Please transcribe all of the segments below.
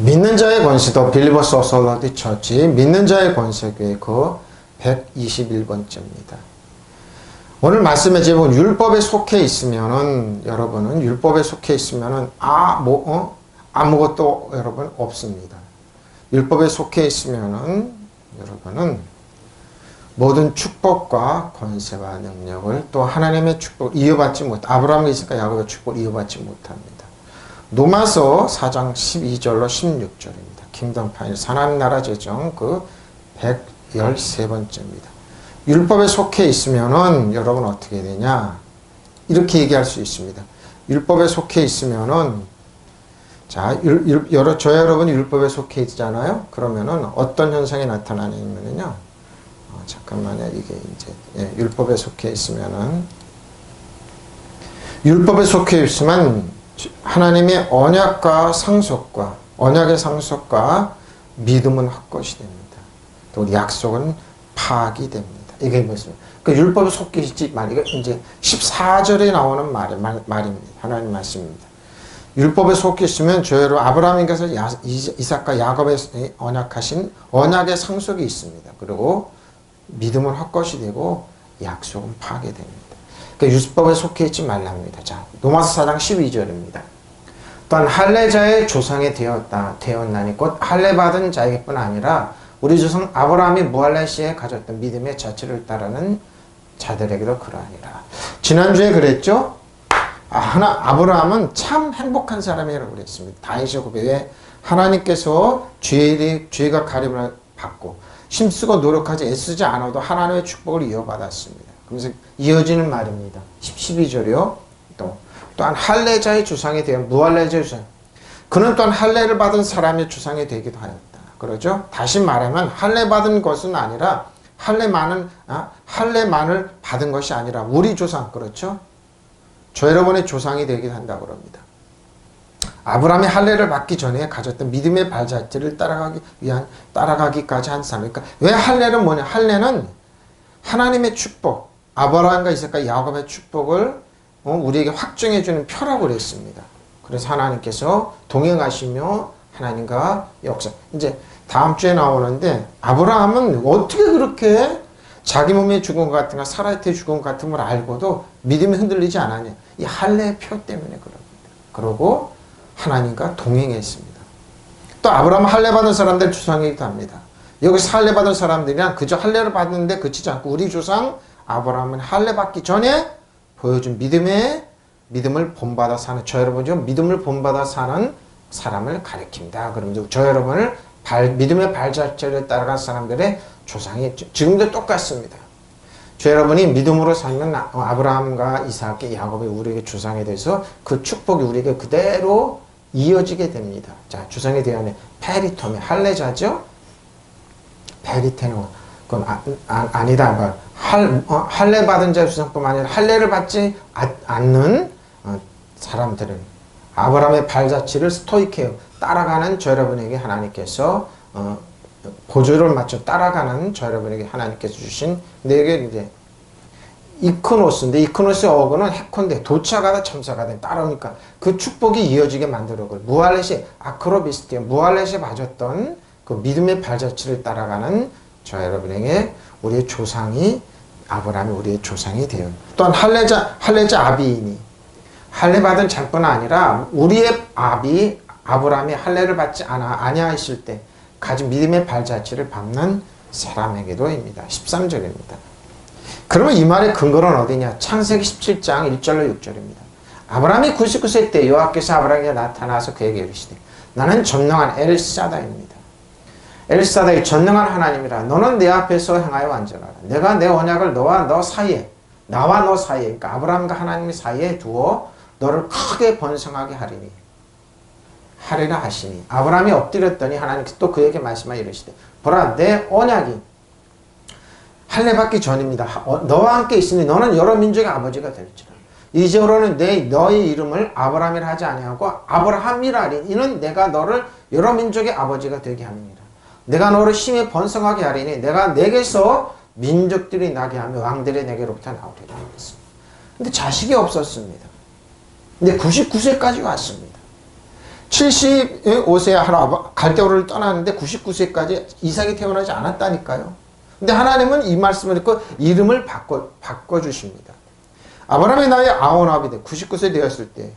믿는 자의 권세도 빌리버스 오솔러티 처치 믿는 자의 권세교회 그 121번째입니다. 오늘 말씀의 제목은 율법에 속해 있으면은 여러분은 율법에 속해 있으면은 아무것도 여러분 없습니다. 율법에 속해 있으면은 여러분은 모든 축복과 권세와 능력을 또 하나님의 축복을 이어받지 아브라함이 있으니까 야곱의 축복을 이어받지 못합니다. 로마서 4장 12절로 16절입니다. 킹덤 파이널 하나님 나라 재정 그 113번째입니다. 율법에 속해 있으면은 여러분 어떻게 되냐? 이렇게 얘기할 수 있습니다. 율법에 속해 있으면은 자, 저 여러분이 율법에 속해 있잖아요. 그러면은 어떤 현상이 나타나냐면요. 잠깐만요. 이게 이제 율법에 속해 있으면은 율법에 속해 있으면 하나님의 언약과 상속과 언약의 상속과 믿음은 헛것이 됩니다. 또 약속은 파악이 됩니다. 이게 무슨 그 율법에 속해 있지 말 이거 이제 14절에 나오는 말입니다. 하나님 말씀입니다. 율법에 속해 있으면 저희로 아브라함께서 이삭과 야곱의 언약하신 언약의 상속이 있습니다. 그리고 믿음은 헛것이 되고 약속은 파괴됩니다. 그러니까 율법에 속해 있지 말랍니다. 자, 로마서 4장 12절입니다. 또한 할례자의 조상이 되었나니 곧 할례 받은 자에게뿐 아니라 우리 조상 아브라함이 무할례 시에 가졌던 믿음의 자체를 따르는 자들에게도 그러하니라. 지난주에 그랬죠? 아브라함은 참 행복한 사람이라고 그랬습니다. 다윗의 고백에 하나님께서 죄가 가림을 받고 힘쓰고 노력하지 애쓰지 않아도 하나님의 축복을 이어받았습니다. 그래서 이어지는 말입니다. 12절이요. 또한 할례자의 조상이 되어 무할례자의 조상. 그는 또한 할례를 받은 사람의 조상이 되기도 하였다. 그러죠? 다시 말하면 할례 받은 것은 아니라 할례만을 받은 것이 아니라 우리 조상 그렇죠? 저 여러분의 조상이 되기도 한다고 합니다. 아브라함이 할례를 받기 전에 가졌던 믿음의 발자취를 따라가기까지 한 사람. 그러니까 왜 할례는 뭐냐? 할례는 하나님의 축복, 아브라함과 이삭과 야곱의 축복을 우리에게 확정해 주는 표라고 그랬습니다. 그래서 하나님께서 동행하시며 하나님과 역사. 이제 다음 주에 나오는데 아브라함은 어떻게 그렇게 자기 몸에 죽은 것 같은 거 사라의 죽은 것 같은 걸 알고도 믿음이 흔들리지 않았냐. 이 할례의 표 때문에 그럽니다. 그러고 하나님과 동행했습니다. 또 아브라함은 할례 받은 사람들 조상이기도 합니다. 여기서 할례 받은 사람들이란 그저 할례를 받는데 그치지 않고 우리 조상 아브라함은 할례 받기 전에 보여준 믿음을 본받아 사는 저 여러분이요 믿음을 본받아 사는 사람을 가리킵니다. 그러면서 저 여러분을 믿음의 발자취를 따라간 사람들의 조상이 지금도 똑같습니다. 저 여러분이 믿음으로 살면 아브라함과 이삭과 야곱의 우리에게 조상에 대해서 그 축복이 우리에게 그대로 이어지게 됩니다. 자, 조상에 대한 페리토메 할례자죠. 페리테노 그건 아니다. 할례 받은 자의 조상뿐만 아니라 할례를 받지 않는 사람들은 아브라함의 발자취를 스토이케어 따라가는 저 여러분에게 하나님께서 보조를 맞춰 따라가는 저 여러분에게 하나님께서 주신 내게 이제 이크노스인데 이크노스의 어근은 해콘데 도착하다 첨사가다 따라오니까 그 축복이 이어지게 만들어 그래. 무할렛이 아크로비스티아 무할렛에 맞았던 그 믿음의 발자취를 따라가는 저 여러분에게 우리의 조상이 아브라함이 우리의 조상이 되어 또한 할례자 아비이니 할례 받은 자뿐 아니라 우리의 아비 아브라함이 할례를 받지 아니하실 때 가진 믿음의 발자취를 밟는 사람에게도입니다. 13절입니다. 그러면 이 말의 근거는 어디냐? 창세기 17장 1절로 6절입니다. 아브라함이 99세 때 여호와께서 아브라함에게 나타나서 그에게 이르시되 나는 전능한 엘사다입니다. 엘사다의 전능한 하나님이라 너는 내 앞에서 행하여 완전하라. 내가 내 언약을 나와 너 사이에 그러니까 아브라함과 하나님 사이에 두어 너를 크게 번성하게 하리라 하시니 아브라함이 엎드렸더니 하나님께서 또 그에게 말씀하여 이르시되 보라 내 언약이 할례 받기 전입니다. 너와 함께 있으니 너는 여러 민족의 아버지가 될지라. 이제로는 너의 이름을 아브라함이라 하지 아니하고 아브라함이라 하리니 이는 내가 너를 여러 민족의 아버지가 되게 함이니라. 내가 너를 심히 번성하게 하리니 내가 내게서 민족들이 나게 하며 왕들이 내게로부터 나오리라 했습니다. 근데 자식이 없었습니다. 근데 99세까지 왔습니다. 75세에 갈대아우를 떠나는데 99세까지 이삭이 태어나지 않았다니까요. 근데 하나님은 이 말씀을 듣고 이름을 바꿔주십니다. 아브라함의 나이 99이 돼 99세 되었을 때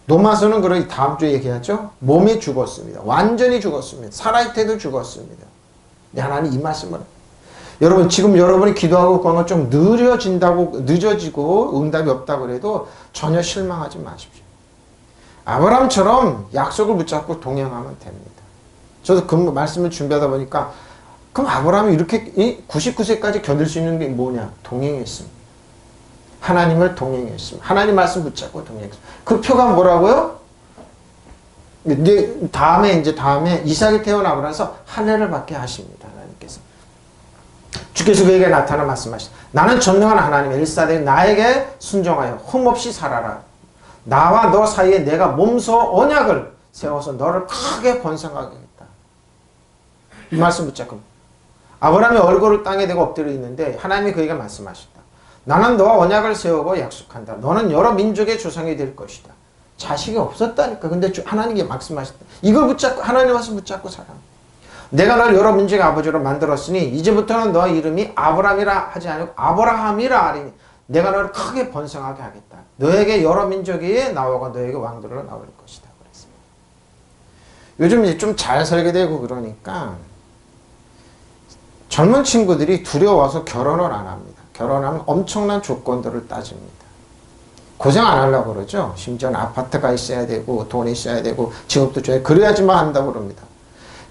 노마서는 그런 다음 주에 얘기하죠. 몸이 죽었습니다. 완전히 죽었습니다. 살아있을 때도 죽었습니다. 근데 하나님 이 말씀을 여러분 지금 여러분이 기도하고 그런 좀 늦어지고 응답이 없다고 그래도 전혀 실망하지 마십시오. 아브라함처럼 약속을 붙잡고 동행하면 됩니다. 저도 그 말씀을 준비하다 보니까 그럼 아브라함이 이렇게 99세까지 견딜 수 있는 게 뭐냐? 동행했습니다. 하나님을 동행했습니다. 하나님 말씀 붙잡고 동행했습니다. 그 표가 뭐라고요? 이제 다음에 이삭이 태어나고 나서 한 해를 받게 하십니다. 하나님께서. 주께서 그에게 나타나 말씀하시다. 나는 전능한 하나님 엘사대 나에게 순종하여 흠없이 살아라. 나와 너 사이에 내가 몸소 언약을 세워서 너를 크게 번성하게 하겠다. 이 말씀 붙잡고 아브라함이 얼굴을 땅에 대고 엎드려 있는데 하나님이 그에게 말씀하셨다. 나는 너와 언약을 세우고 약속한다. 너는 여러 민족의 조상이 될 것이다. 자식이 없었다니까. 근데 하나님이 말씀하셨다. 이걸 붙잡고 하나님 말씀 붙잡고 살아. 내가 널 여러 민족의 아버지로 만들었으니 이제부터는 너 이름이 아브라함이라 하지 않고 아브라함이라 하리니 내가 너를 크게 번성하게 하겠다. 너에게 여러 민족이 나오고 너에게 왕들로 나올 것이다. 그랬습니다. 요즘 이제 좀 잘 살게 되고 그러니까 젊은 친구들이 두려워서 결혼을 안 합니다. 결혼하면 엄청난 조건들을 따집니다. 고생 안 하려고 그러죠. 심지어는 아파트가 있어야 되고 돈이 있어야 되고 직업도 줘야 그래야지만 한다고 그럽니다.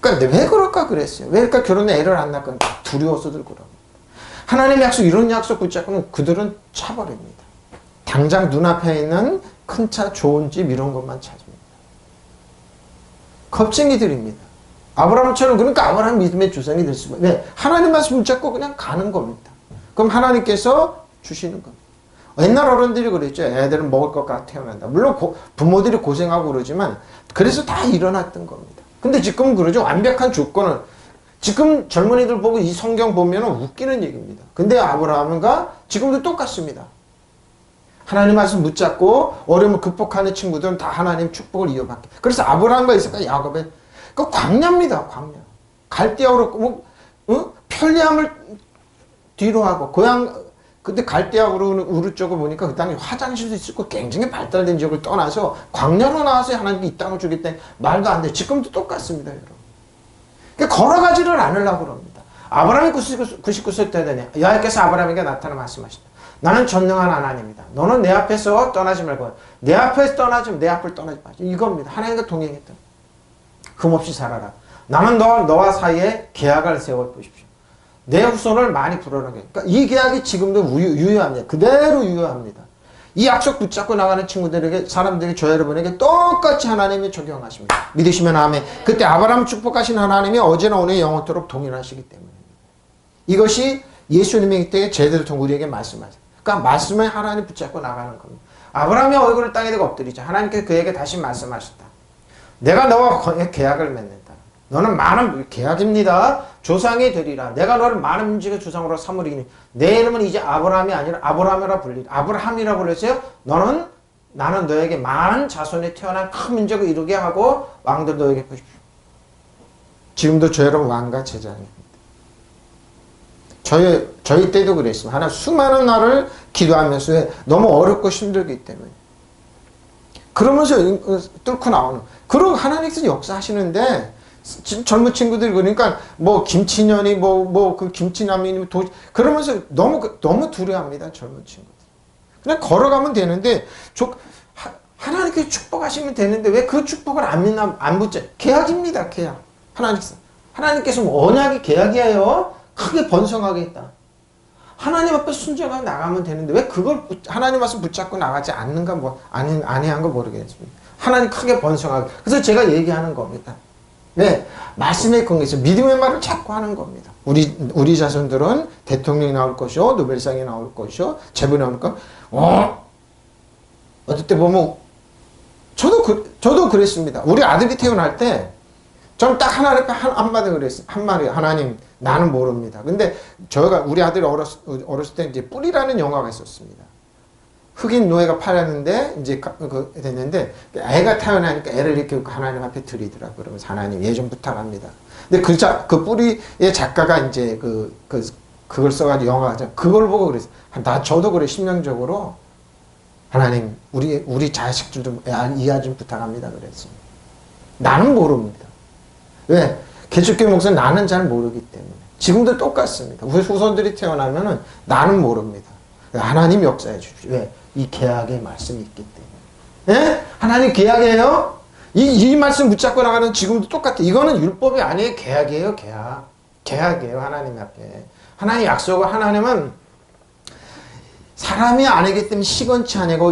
그러니까 왜 그럴까 그랬어요. 왜 그러니까 결혼에 애를 안 낳고 두려워서들 그럽니다. 하나님의 약속 이런 약속 붙잡고는 그들은 차버립니다. 당장 눈앞에 있는 큰 차 좋은 집 이런 것만 찾습니다. 겁쟁이들입니다. 아브라함처럼 그러니까 아브라함 믿음의 조상이 될 수가 왜? 하나님 말씀 붙잡고 그냥 가는 겁니다. 그럼 하나님께서 주시는 겁니다. 옛날 어른들이 그랬죠. 애들은 먹을 것 같아 태어난다. 물론 부모들이 고생하고 그러지만 그래서 다 일어났던 겁니다. 근데 지금은 그러죠. 완벽한 조건을 지금 젊은이들 보고 이 성경 보면 웃기는 얘기입니다. 근데 아브라함과 지금도 똑같습니다. 하나님 말씀 붙잡고 어려움을 극복하는 친구들은 다 하나님 축복을 이어받게. 그래서 아브라함과 이삭과 야곱의 그 광야입니다. 광야. 갈대아우로 편리함을 뒤로 하고 근데 갈대아우르 쪽을 보니까 그 땅에 화장실도 있고 굉장히 발달된 지역을 떠나서 광야로 나와서 하나님께 이 땅을 주겠다니 말도 안 돼. 지금도 똑같습니다, 여러분. 그러니까 걸어가지를 않으려고 그럽니다. 아브라함이 99세 때 되냐. 여호와께서 아브라함에게 나타나 말씀하시다. 나는 전능한 하나님이다. 너는 내 앞에서 떠나지 말고 내 앞에서 떠나지 내 앞을 떠나지 마. 이겁니다. 하나님과 동행했다. 흠없이 살아라. 나는 너와 사이에 계약을 세워 보십시오. 내 후손을 많이 불어나게. 그러니까 이 계약이 지금도 유효합니다. 그대로 유효합니다. 이 약속 붙잡고 나가는 친구들에게, 사람들에게, 저 여러분에게 똑같이 하나님이 적용하십니다. 믿으시면 아멘. 그때 아브라함 축복하신 하나님이 어제나 오늘 영원토록 동일하시기 때문입니다. 이것이 예수님의 때 제대로 우리에게 말씀하세요. 그러니까 말씀을 하나님 붙잡고 나가는 겁니다. 아브라함의 얼굴을 땅에 대고 엎드리자. 하나님께서 그에게 다시 말씀하셨다. 내가 너와 계약을 맺는다. 너는 많은 계약입니다. 조상이 되리라. 내가 너를 많은 민족의 조상으로 삼으리니 내 이름은 이제 아브라함이 아니라 아브라함이라 불리라. 아브라함이라 불렀어요. 나는 너에게 많은 자손이 태어난 큰 민족을 이루게 하고 왕들 너에게 보십시오. 지금도 저 여러분 왕과 제자입니다. 저희 때도 그랬습니다. 하나 수많은 날을 기도하면서 너무 어렵고 힘들기 때문에 그러면서 뚫고 나오는 그런 하나님께서 역사하시는데 젊은 친구들이 그러니까 뭐 김치년이 그 김치남이 그러면서 너무 두려워합니다. 젊은 친구들. 그냥 걸어가면 되는데 하나님께서 축복하시면 되는데 왜 그 축복을 안 붙죠? 계약입니다. 계약. 하나님께서 뭐 언약이 계약이에요. 크게 번성하겠다. 하나님 앞에 순종하고 나가면 되는데 왜 그걸 하나님 말씀 붙잡고 나가지 않는가 아니한 거 모르겠습니다. 하나님 크게 번성하게. 그래서 제가 얘기하는 겁니다. 네, 말씀의 근거에서 믿음의 말을 자꾸 하는 겁니다. 우리 자손들은 대통령이 나올 것이요, 노벨상이 나올 것이요, 재벌이 나올 것. 어떨 때 보면 저도 그랬습니다. 우리 아들이 태어날 때 저는 딱 하나님 한마디 그랬어요. 한마디 하나님 나는 모릅니다. 근데 우리 아들이 어렸을 때 이제 뿔이라는 영화가 있었습니다. 흑인 노예가 팔렸는데 이제 됐는데 애가 태어나니까 애를 이렇게 하나님 앞에 드리더라고요. 그러면서 하나님 얘 좀 부탁합니다. 근데 그 뿌리의 작가가 이제 그걸 써가지고 영화가 그걸 보고 그랬어요. 저도 그래 심령적으로 하나님 우리 자식들 좀 이해 좀 부탁합니다 그랬어요. 나는 모릅니다. 왜? 개척교회 목사는 나는 잘 모르기 때문에. 지금도 똑같습니다. 우리 후손들이 태어나면은 나는 모릅니다. 하나님 역사해 주십시오. 왜? 이 계약의 말씀이 있기 때문에. 예? 하나님 계약이에요? 이 말씀 붙잡고 나가는 지금도 똑같아. 이거는 율법이 아니에요. 계약이에요. 계약. 계약이에요. 하나님 앞에. 하나님 약속을 하나님은 사람이 아니기 때문에 시건치 아니고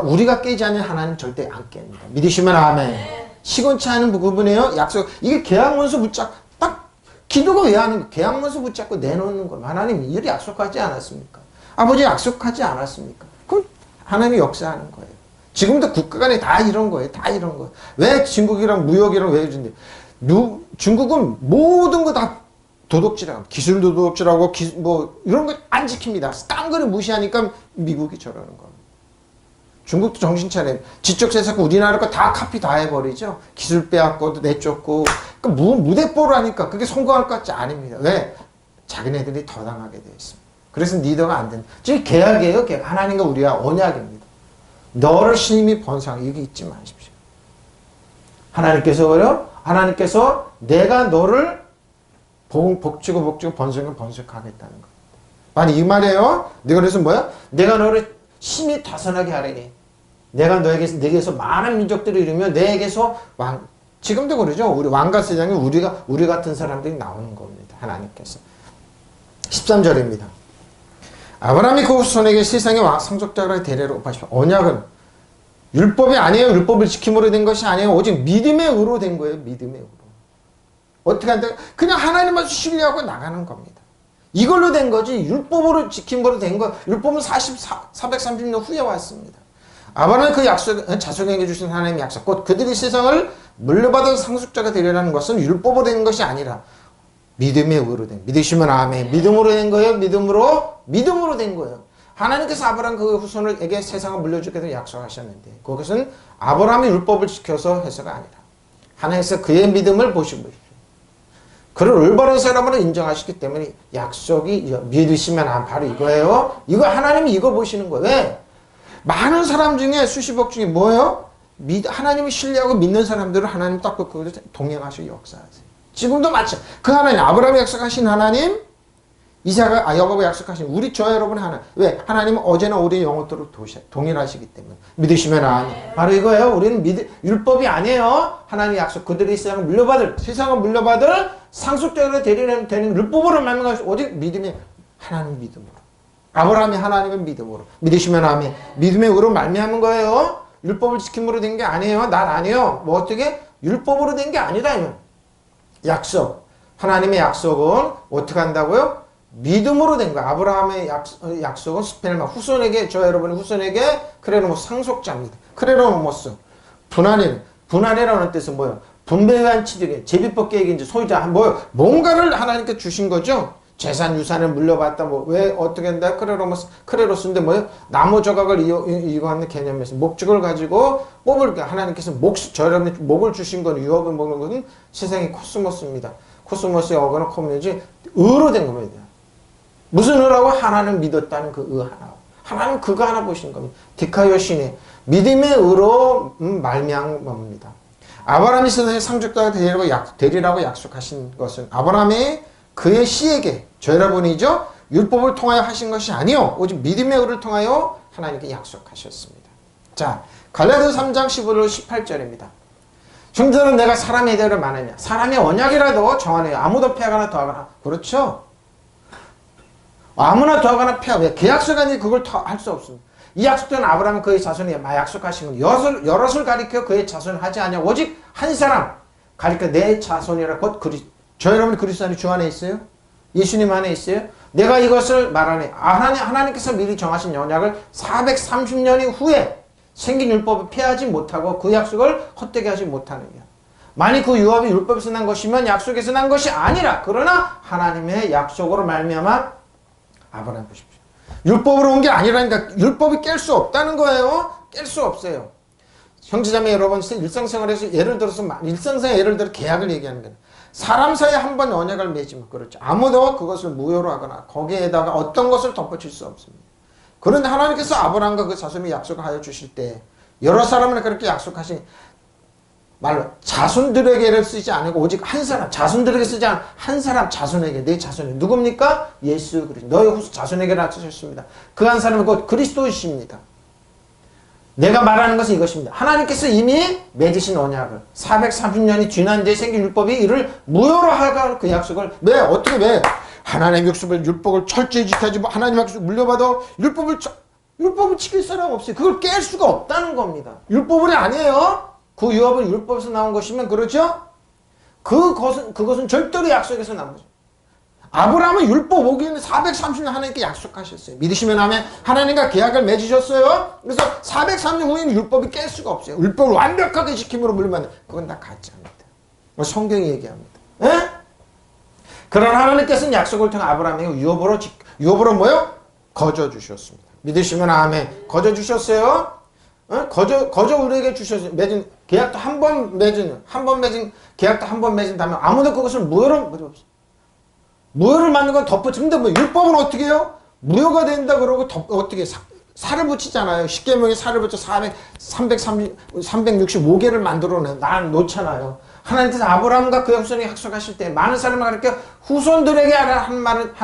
우리가 깨지 않는 하나님 절대 안 깹니다. 믿으시면 아멘. 시건치 않은 부분이에요. 약속. 이게 계약문서 딱 기도가 왜 하는 거예요? 계약문서 붙잡고 내놓는 거예요. 하나님 이를 약속하지 않았습니까? 아버지 약속하지 않았습니까? 그럼 하나님이 역사하는 거예요. 지금도 국가 간에 다 이런 거예요. 다 이런 거예요. 왜 중국이랑 무역이랑 왜 해준대? 중국은 모든 거 다 도덕질하고 기술도 도덕질하고 뭐 이런 거 안 지킵니다. 딴 거를 무시하니까 미국이 저러는 겁니다. 중국도 정신 차려요. 지적 세상 우리나라 거 다 카피 다 해버리죠. 기술 빼앗고 내쫓고 그러니까 무대뽀라니까 그게 성공할 것 같지 않습니다. 왜? 자기네들이 더 당하게 되어 있습니다. 그래서 리더가 안 된다. 지금 계약이에요. 계약. 하나님과 우리와 언약입니다. 너를 신임이 번성 이게 잊지 마십시오. 하나님께서 내가 너를 복주고 번성하겠다는 겁니다. 아니 이 말이에요. 내가 그래서 뭐야? 내가 너를 심히 다선하게 하리니 내가 내게서 많은 민족들을 이루며 내게서 지금도 그러죠. 우리 왕과 세상에 우리 같은 사람들이 나오는 겁니다. 하나님께서 13절입니다. 아브라함이 그 후손에게 세상의 상속자로 대례로 업하십시오. 언약은 율법이 아니에요. 율법을 지킴으로 된 것이 아니에요. 오직 믿음의 의로 된 거예요. 믿음의 의로. 어떻게 한다? 그냥 하나님만 신뢰하고 나가는 겁니다. 이걸로 된 거지 율법으로 지킴으로 된 거. 율법은 430년 후에 왔습니다. 아브라함은 그 약속, 자손에게 주신 하나님의 약속, 곧 그들이 세상을 물려받은 상속자가 되리라는 것은 율법으로 된 것이 아니라 믿음의 의로 된, 믿으시면 아멘. 믿음으로 된 거예요. 믿음으로 된 거예요. 하나님께서 아브라함 그 후손에게 세상을 물려주게 약속하셨는데 그것은 아브라함이 율법을 지켜서 해서가 아니라 하나님께서 그의 믿음을 보시고 그를 올바른 사람으로 인정하시기 때문에 약속이 믿으시면 바로 이거예요. 이거 하나님이 이거 보시는 거예요. 왜? 많은 사람 중에 수십억 중에 뭐예요? 하나님을 신뢰하고 믿는 사람들을 하나님 딱 그걸 동행하시고 역사하세요. 지금도 마찬가지. 그 하나님, 아브라함이 약속하신 하나님, 이삭과 야곱이 약속하신 우리 저 여러분의 하나님. 왜? 하나님은 어제나 오늘 영원토록 동일하시기 때문에. 믿으시면 아멘. 바로 이거예요. 우리는 율법이 아니에요. 하나님 약속. 그들이 세상을 물려받을 상속자로 되는 율법으로 만든 것이 오직 믿음이 하나님 믿음으로. 아브라함이 하나님의 믿음으로. 믿으시면 아멘. 믿음의 의로 말미암은 거예요. 율법을 지킴으로 된 게 아니에요. 난 아니에요. 뭐 어떻게? 율법으로 된 게 아니라요. 약속. 하나님의 약속은 어떻게 한다고요? 믿음으로 된 거야. 아브라함의 약속은 스페르마 후손에게 저 여러분의 후손에게 크레노모스 상속자입니다. 크레노모스 분할이라는 뜻은 뭐예요? 분배한 치들이 제비법 계획이 이제 소유자 뭔가를 하나님께 주신 거죠. 재산 유산을 물려받다 왜 어떻게 한다? 크레로스인데 뭐예요? 나무 조각을 이용하는 개념에서 목적을 가지고 하나님께서 저 여러분이 목을 주신 건 유업을 먹는 것은 세상의 코스모스입니다. 코스모스의 어거는 코미지 의로 된 겁니다. 무슨 의라고? 하나님을 믿었다는 그 의 하나. 하나님 그거 하나 보신 겁니다. 디카요신의 믿음의 의로 말미암은 겁니다. 아브라함이 세상의 상속자가 되리라고 약속하신 것은 아브라함이 그의 씨에게 저 여러분이죠. 율법을 통하여 하신 것이 아니요. 오직 믿음의 의를 통하여 하나님께 약속하셨습니다. 자, 갈라디아서 3장 15절 18절입니다. 형제는 내가 사람의 대로 말하냐. 사람의 언약이라도 정하네요. 아무도 패하거나 더하거나. 그렇죠. 아무나 더하거나 패하고 왜? 계약서가 아니 그걸 할 수 없습니다. 이 약속된 아브라함은 그의 자손이 약속하신 건 여럿을 가리켜 그의 자손을 하지 않냐. 오직 한 사람 가리켜 내 자손이라 곧 저 여러분 그리스도 안에 주 안에 있어요? 예수님 안에 있어요? 내가 이것을 말하네. 하나님께서 미리 정하신 언약을 430년이 후에 생긴 율법을 폐하지 못하고 그 약속을 헛되게 하지 못하느냐. 만일 그 유업이 율법에서 난 것이면 약속에서 난 것이 아니라 그러나 하나님의 약속으로 말미암아 아브라함 보십시오. 율법으로 온 게 아니라니까. 율법이 깰 수 없다는 거예요. 깰 수 없어요. 형제자매 여러분, 일상생활에서 예를 들어서 계약을 얘기하는 거예요. 사람 사이에 한 번 언약을 맺으면 그렇죠. 아무도 그것을 무효로 하거나 거기에다가 어떤 것을 덧붙일 수 없습니다. 그런데 하나님께서 아브라함과 그 자손이 약속하여 주실 때 여러 사람을 그렇게 약속하신 말로 자손들에게를 쓰지 않고 오직 한 사람, 자손들에게 쓰지 않은 한 사람 자손에게, 내 자손이 누굽니까? 예수 그리스도. 너의 후손 자손에게라 쓰셨습니다. 그 한 사람은 곧 그리스도이십니다. 내가 말하는 것은 이것입니다. 하나님께서 이미 맺으신 언약을 430년이 지난 뒤에 생긴 율법이 이를 무효로 하갈 그 약속을 왜 하나님의 율법을 철저히 지켜야지 하나님 약속 물려받아 율법을 지킬 사람 없어요. 그걸 깰 수가 없다는 겁니다. 율법이 아니에요. 그 유업은 율법에서 나온 것이면 그렇죠? 그것은 절대로 약속에서 나온 거죠. 아브라함은 율법 오기에는 430년 하나님께 약속하셨어요. 믿으시면 하면 하나님과 계약을 맺으셨어요. 그래서 430년 후에는 율법이 깰 수가 없어요. 율법을 완벽하게 지킴으로 물리면 그건 다 가짜입니다. 성경이 얘기합니다. 에? 그러나 하나님께서는 약속을 통해 아브라함에게 유업으로 뭐요? 거저 주셨습니다. 믿으시면 아멘. 거저 주셨어요. 거저 우리에게 주셨어요. 맺은 계약도 한 번 맺은 계약도 한 번 맺은 다음에 아무도 그것을 무효를 만든 건 덧붙여. 근데 뭐 율법은 어떻게 해요? 무효가 된다 그러고 어떻게 살을 붙이잖아요. 10계명에 살을 붙여 365개를 만들어 놓잖아요. 하나님께서 아브라함과 그 후손이 약속하실 때 많은 사람을 가르쳐 후손들에게 하라 한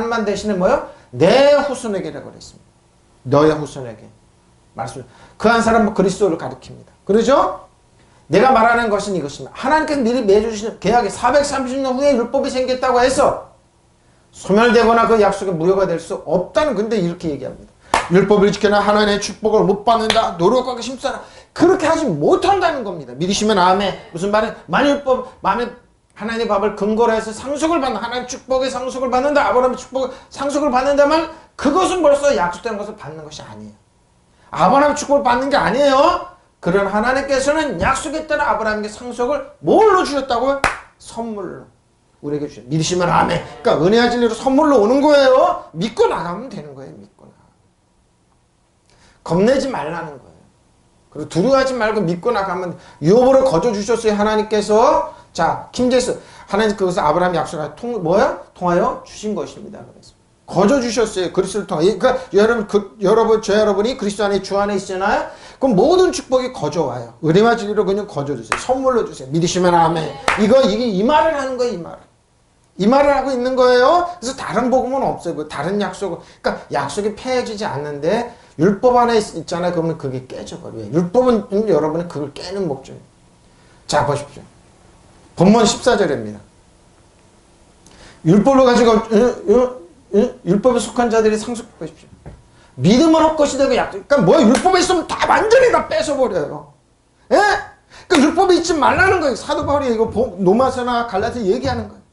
말 대신에 뭐요? 내 후손에게라고 그랬습니다. 너의 후손에게. 말씀. 그 한 사람은 그리스도를 가리킵니다. 그러죠? 내가 말하는 것은 이것입니다. 하나님께서 미리 맺어주신 계약이 430년 후에 율법이 생겼다고 해서 소멸되거나 그 약속이 무효가 될 수 없다는, 근데 이렇게 얘기합니다. 율법을 지켜나 하나님의 축복을 못 받는다. 노력하고 힘써라. 그렇게 하지 못한다는 겁니다. 믿으시면 아멘. 무슨 말은 만일 하나님의 법을 근거로 해서 상속을 받는, 하나님의 축복의 상속을 받는다. 아브라함의 축복의 상속을 받는다면 그것은 벌써 약속된 것을 받는 것이 아니에요. 아브라함의 축복을 받는 게 아니에요. 그런 하나님께서는 약속에 따라 아브라함에게 상속을 뭘로 주셨다고요? 선물로 우리에게 주셨어요. 믿으시면 아멘. 그러니까 은혜와 진리로 선물로 오는 거예요. 믿고 나가면 되는 거예요. 믿고 나가. 겁내지 말라는 거예요. 그리고 두려워하지 말고 믿고 나가면 유업으로 거저 주셨어요. 하나님께서. 자, 킹제스 하나님 그것을 아브라함 약속을 통하여 주신 것입니다. 그래서 거저 주셨어요. 그리스도를 통해. 그러니까 여러분이 그리스도 안에 주 안에 있잖아요. 그럼 모든 축복이 거저 와요. 은혜와 진리로 그냥 거저 주세요. 선물로 주세요. 믿으시면 아멘. 이게 이 말을 하는 거예요. 이 말을. 이 말을 하고 있는 거예요. 그래서 다른 복음은 없어요. 다른 약속은. 그러니까 약속이 폐해지지 않는데 율법 안에 있잖아요. 그러면 그게 깨져버려요. 율법은 여러분은 그걸 깨는 목적이에요. 자, 보십시오. 본문 14절입니다. 율법을 가지고 율법에 속한 자들이 상속 보십시오. 믿음은 헛것이 되고 약속. 그러니까 뭐 율법에 있으면 다 완전히 다 뺏어버려요. 예? 그러니까 율법에 있지 말라는 거예요. 사도 바울이 이거 로마서나 갈라디아 얘기하는 거예요.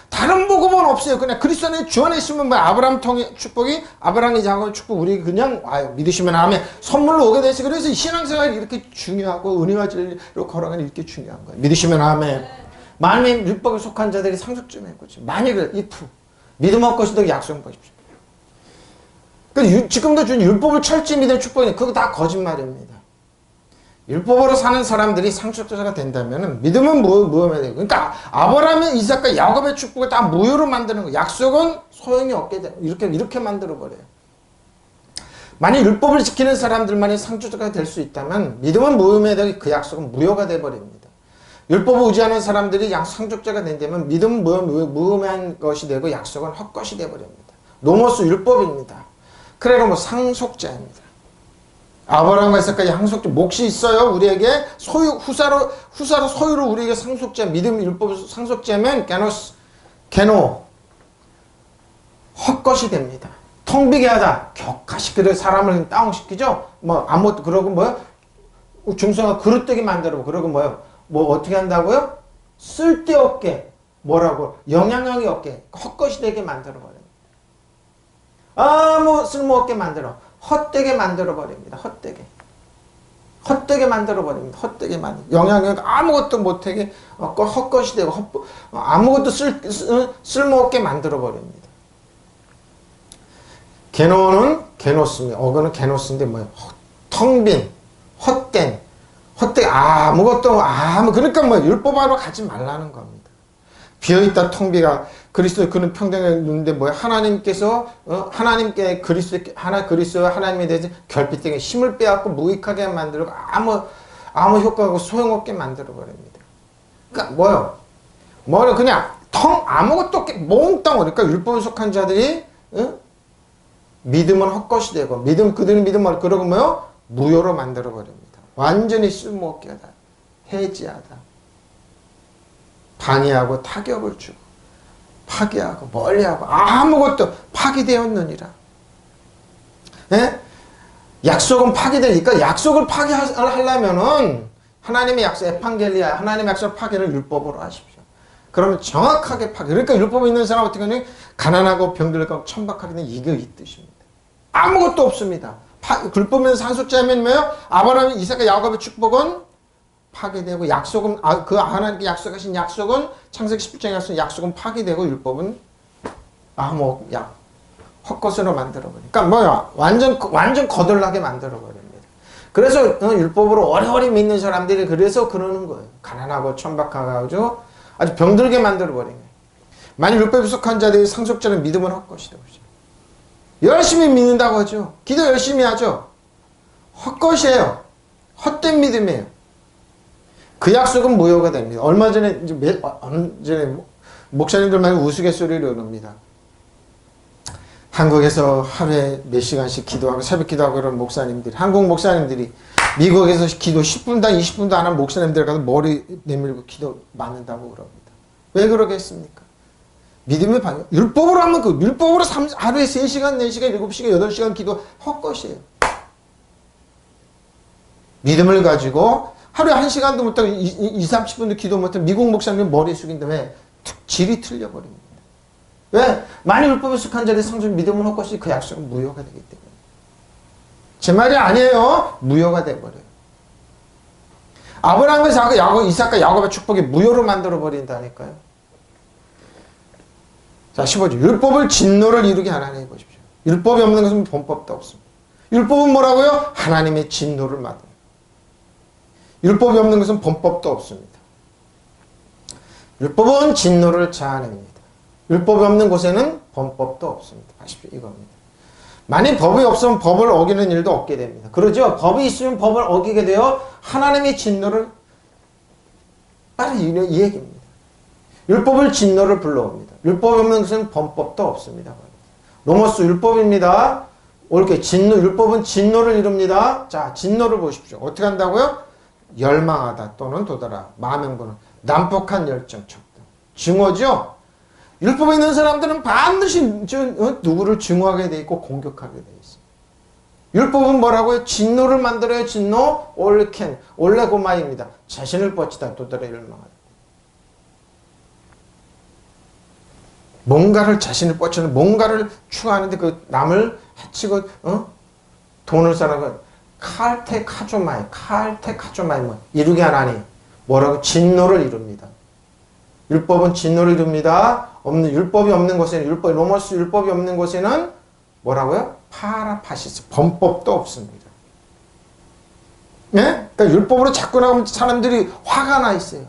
다른 복음은 없어요. 그냥 그리스도 안에 주 안에 있으면 뭐 아브라함 통해 축복이, 아브라함이 장한 축복 우리 그냥 와요. 믿으시면 아멘. 선물로 오게 되시. 그래서 신앙생활이 이렇게 중요하고 은혜와 진리로 걸어가는 이렇게 중요한 거예요. 믿으시면 아멘. 만일 율법에 속한 자들이 상속 좀 해보죠. 만일을 if 믿음 없것이도 약속 보십시오. 지금도 준 율법을 철저히 믿는 축복이 그거 다 거짓말입니다. 율법으로 사는 사람들이 상속자가 된다면 믿음은 무효가 되고, 그러니까 아브라함의 이삭과 야곱의 축복을 다 무효로 만드는 거예요. 약속은 소용이 없게 돼. 이렇게 만들어 버려요. 만약 율법을 지키는 사람들만이 상속자가 될 수 있다면 믿음은 무효가 되고 그 약속은 무효가 돼 버립니다. 율법을 의지하는 사람들이 상속자가 된다면 믿음은 무효한 것이 되고 약속은 헛것이 돼 버립니다. 노모스 율법입니다. 그래도 뭐 상속자입니다. 아브라함과 이삭까지 상속자 몫이 있어요. 우리에게 후사로 소유로 우리에게 상속자, 믿음 율법 상속자면 게노 헛것이 됩니다. 텅비게 하다, 격하시키려 사람을 다운시키죠. 뭐 아무것도 그러고 뭐요? 중성화 그릇되게 만들고 그러고 뭐요? 뭐 어떻게 한다고요? 쓸데없게 뭐라고 영향력이 없게 헛것이 되게 만들어 버립니다. 아무 쓸모없게 만들어. 헛되게 만들어버립니다. 헛되게 만들어버립니다. 헛되게 영향력 아무것도 못하게 헛것이 되고 아무것도 쓸모없게 만들어버립니다. 게노는 게노스입니다. 어그는 게노스인데 뭐예요? 텅 빈, 헛된, 아무것도, 그러니까 뭐 율법하러 가지 말라는 겁니다. 비어있다 텅비가 그리스도 그는 평등에 누는데 뭐야? 하나님께서 하나님께 그리스도 하나님에 대해서 결핍되게 힘을 빼앗고 무익하게 만들고 아무 효과가 소용없게 만들어 버립니다. 그러니까 뭐요? 그냥 아무것도 없게 몽땅. 그러니까 율법에 속한 자들이 믿음은 헛것이 되고 그들은 믿음을 그러고 뭐요? 무효로 만들어 버립니다. 완전히 쓸모없게 하다, 해지하다, 방해하고 타격을 주고 파괴하고 멀리하고 아무것도 파기되었느니라. 예? 약속은 파기되니까 약속을 파기하려면은 하나님의 약속, 에판겔리아, 하나님의 약속 파괴를 율법으로 하십시오. 그러면 정확하게 파괴. 그러니까 율법에 있는 사람 어떻게 하냐? 가난하고 병들고 천박하게 되는 이게 이 뜻입니다. 아무것도 없습니다. 율법에는 상속자면 뭐예요? 아브라함, 이삭과 야곱의 축복은 파괴되고 약속은 그 하나님께 약속하신 약속은 창세기 17장에 약속은 파괴되고 율법은 헛것으로 만들어버리니까 뭐야? 완전 거덜나게 만들어버립니다. 그래서 율법으로 오래오래 믿는 사람들이 그래서 그러는 거예요. 가난하고 천박하고 아주 병들게 만들어버린 거예요. 만약 율법에 속한 자들이 상속자는 믿음은 헛것이다. 열심히 믿는다고 하죠. 기도 열심히 하죠. 헛것이에요. 헛된 믿음이에요. 그 약속은 무효가 됩니다. 얼마 전에 목사님들만 우스갯소리를 합니다. 한국에서 하루에 몇 시간씩 기도하고 새벽 기도하고 그런 목사님들이, 한국 목사님들이 미국에서 기도 10분당 20분도 안 한 목사님들 가서 머리 내밀고 기도 맞는다고 그럽니다. 왜 그러겠습니까? 믿음의 방향. 율법으로 하면 율법으로 하루에 3시간, 4시간, 7시간, 8시간 기도 헛것이에요. 믿음을 가지고 하루에 1시간도 못하고 30분도 기도 못하고 미국 목사님 머리 숙인 다음에 질이 틀려버립니다. 왜? 만일 율법에 속한 자들이 상속 믿음을 헛것이 그 약속은 무효가 되기 때문에. 제 말이 아니에요. 무효가 돼버려요. 아브라함과 이삭과 야곱의 축복이 무효로 만들어버린다니까요. 자, 15절. 율법을 진노를 이루게 하나님 보십시오. 율법이 없는 것은 본법도 없습니다. 율법은 뭐라고요? 하나님의 진노를 받은. 율법이 없는 것은 본법도 없습니다. 율법은 진노를 자아냅니다. 율법이 없는 곳에는 본법도 없습니다. 아십시오? 이겁니다. 만약 법이 없으면 법을 어기는 일도 없게 됩니다. 그러죠? 법이 있으면 법을 어기게 되어 하나님의 진노를 따라 이 얘기입니다. 율법을 진노를 불러옵니다. 율법이 없는 것은 본법도 없습니다. 로마서 율법입니다. 옳게 율법은 진노를 이룹니다. 자, 진노를 보십시오. 어떻게 한다고요? 열망하다 또는 도달하, 마명분은 난폭한 열정, 척도. 증오죠? 율법에 있는 사람들은 반드시 누구를 증오하게 돼 있고 공격하게 돼 있어요. 율법은 뭐라고요? 진노를 만들어요. 진노, 올레고마입니다. 자신을 뻗치다, 도달해 열망하다. 자신을 뻗치는 뭔가를 추구하는데 그 남을 해치고 돈을 쌓아서 칼테카조마이 이루게 하나니 뭐라고? 진노를 이룹니다. 율법은 진노를 이룹니다. 율법이 없는 곳에는 로마서 율법이 없는 곳에는 뭐라고요? 파라파시스 범법도 없습니다. 예? 그러니까 율법으로 자꾸 나오면 사람들이 화가 나 있어요.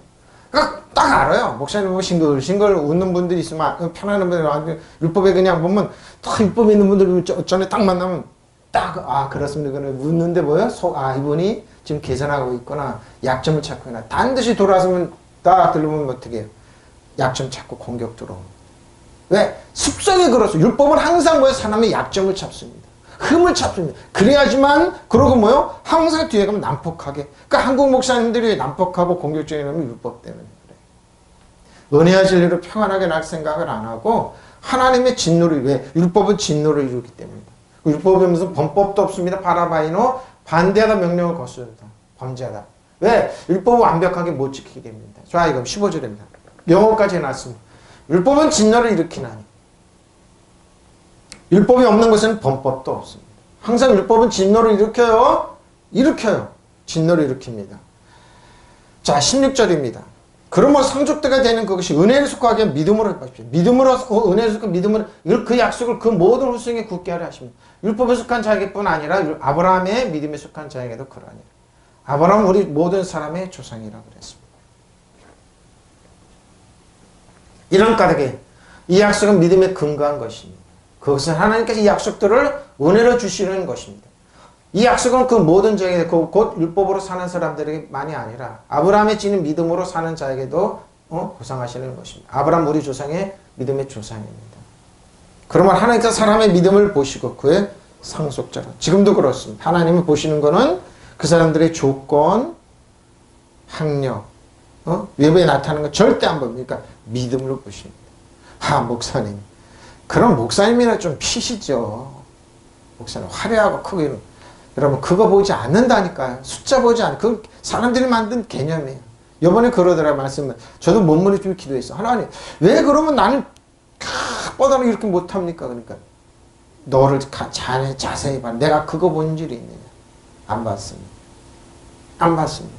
그러니까 딱 알아요. 목사님 싱글 웃는 분들이 있으면 편안한 분들 율법에 그냥 보면 다 율법에 있는 분들 전에 딱 만나면 그렇습니다. 웃는데 뭐요? 이분이 지금 계산하고 있거나 약점을 찾고 있나. 반드시 돌아서면 딱 들으면 어떻게 해요? 약점 찾고 공격 들어옵니다. 왜? 습성이 그렇소. 율법은 항상 뭐예요? 사람의 약점을 찾습니다. 흠을 찾습니다. 그래야지만, 그러고 뭐요? 항상 뒤에 가면 난폭하게. 그러니까 한국 목사님들이 난폭하고 공격적인 놈이 율법 때문에 그래요. 은혜와 진리로 평안하게 날 생각을 안 하고, 하나님의 진노를, 왜? 율법은 진노를 이루기 때문입니다. 율법이 무슨 범법도 없습니다. 바라바이노, 반대하다 명령을 거스른다. 범죄하다. 왜? 율법을 완벽하게 못 지키게 됩니다. 자, 이거 15절입니다. 영어까지 해놨습니다. 율법은 진노를 일으키나니. 율법이 없는 것은 범법도 없습니다. 항상 율법은 진노를 일으켜요. 진노를 일으킵니다. 자, 16절입니다. 그러면 상속자가 되는 그것이 은혜를 속하게 믿음으로 하십시오. 믿음으로 은혜를 속한 믿음으로 이걸 그 약속을 그 모든 후손에게 굳게 하려 하십니다. 율법에 속한 자에게뿐 아니라 아브라함의 믿음에 속한 자에게도 그러하니라. 아브라함은 우리 모든 사람의 조상이라고 그랬습니다. 이런 까닭에 이 약속은 믿음에 근거한 것입니다. 그것은 하나님께서 이 약속들을 은혜로 주시는 것입니다. 이 약속은 그 모든 자에게 곧 율법으로 사는 사람들에게만이 아니라 아브라함의 지닌 믿음으로 사는 자에게도 보상하시는 것입니다. 아브라함 우리 조상의 믿음의 조상입니다. 그러면 하나님께서 사람의 믿음을 보시고 그의 상속자로 지금도 그렇습니다. 하나님이 보시는 것은 그 사람들의 조건, 학력, 외부에 나타나는 거 절대 안 봅니다. 그러니까 믿음으로 보십니다. 목사님. 그럼 목사님이나 좀 피시죠. 목사님 화려하고 크고 여러분 그거 보지 않는다니까요. 숫자 보지 않고 그 사람들이 만든 개념이에요. 이번에 그러더라 말씀을 저도 몸무리 좀 기도했어. 하나님 왜 그러면 나는 뻗어는 이렇게 못합니까? 그러니까 너를 자세히 봐. 내가 그거 본 일이 있느냐? 안 봤습니다. 안 봤습니다.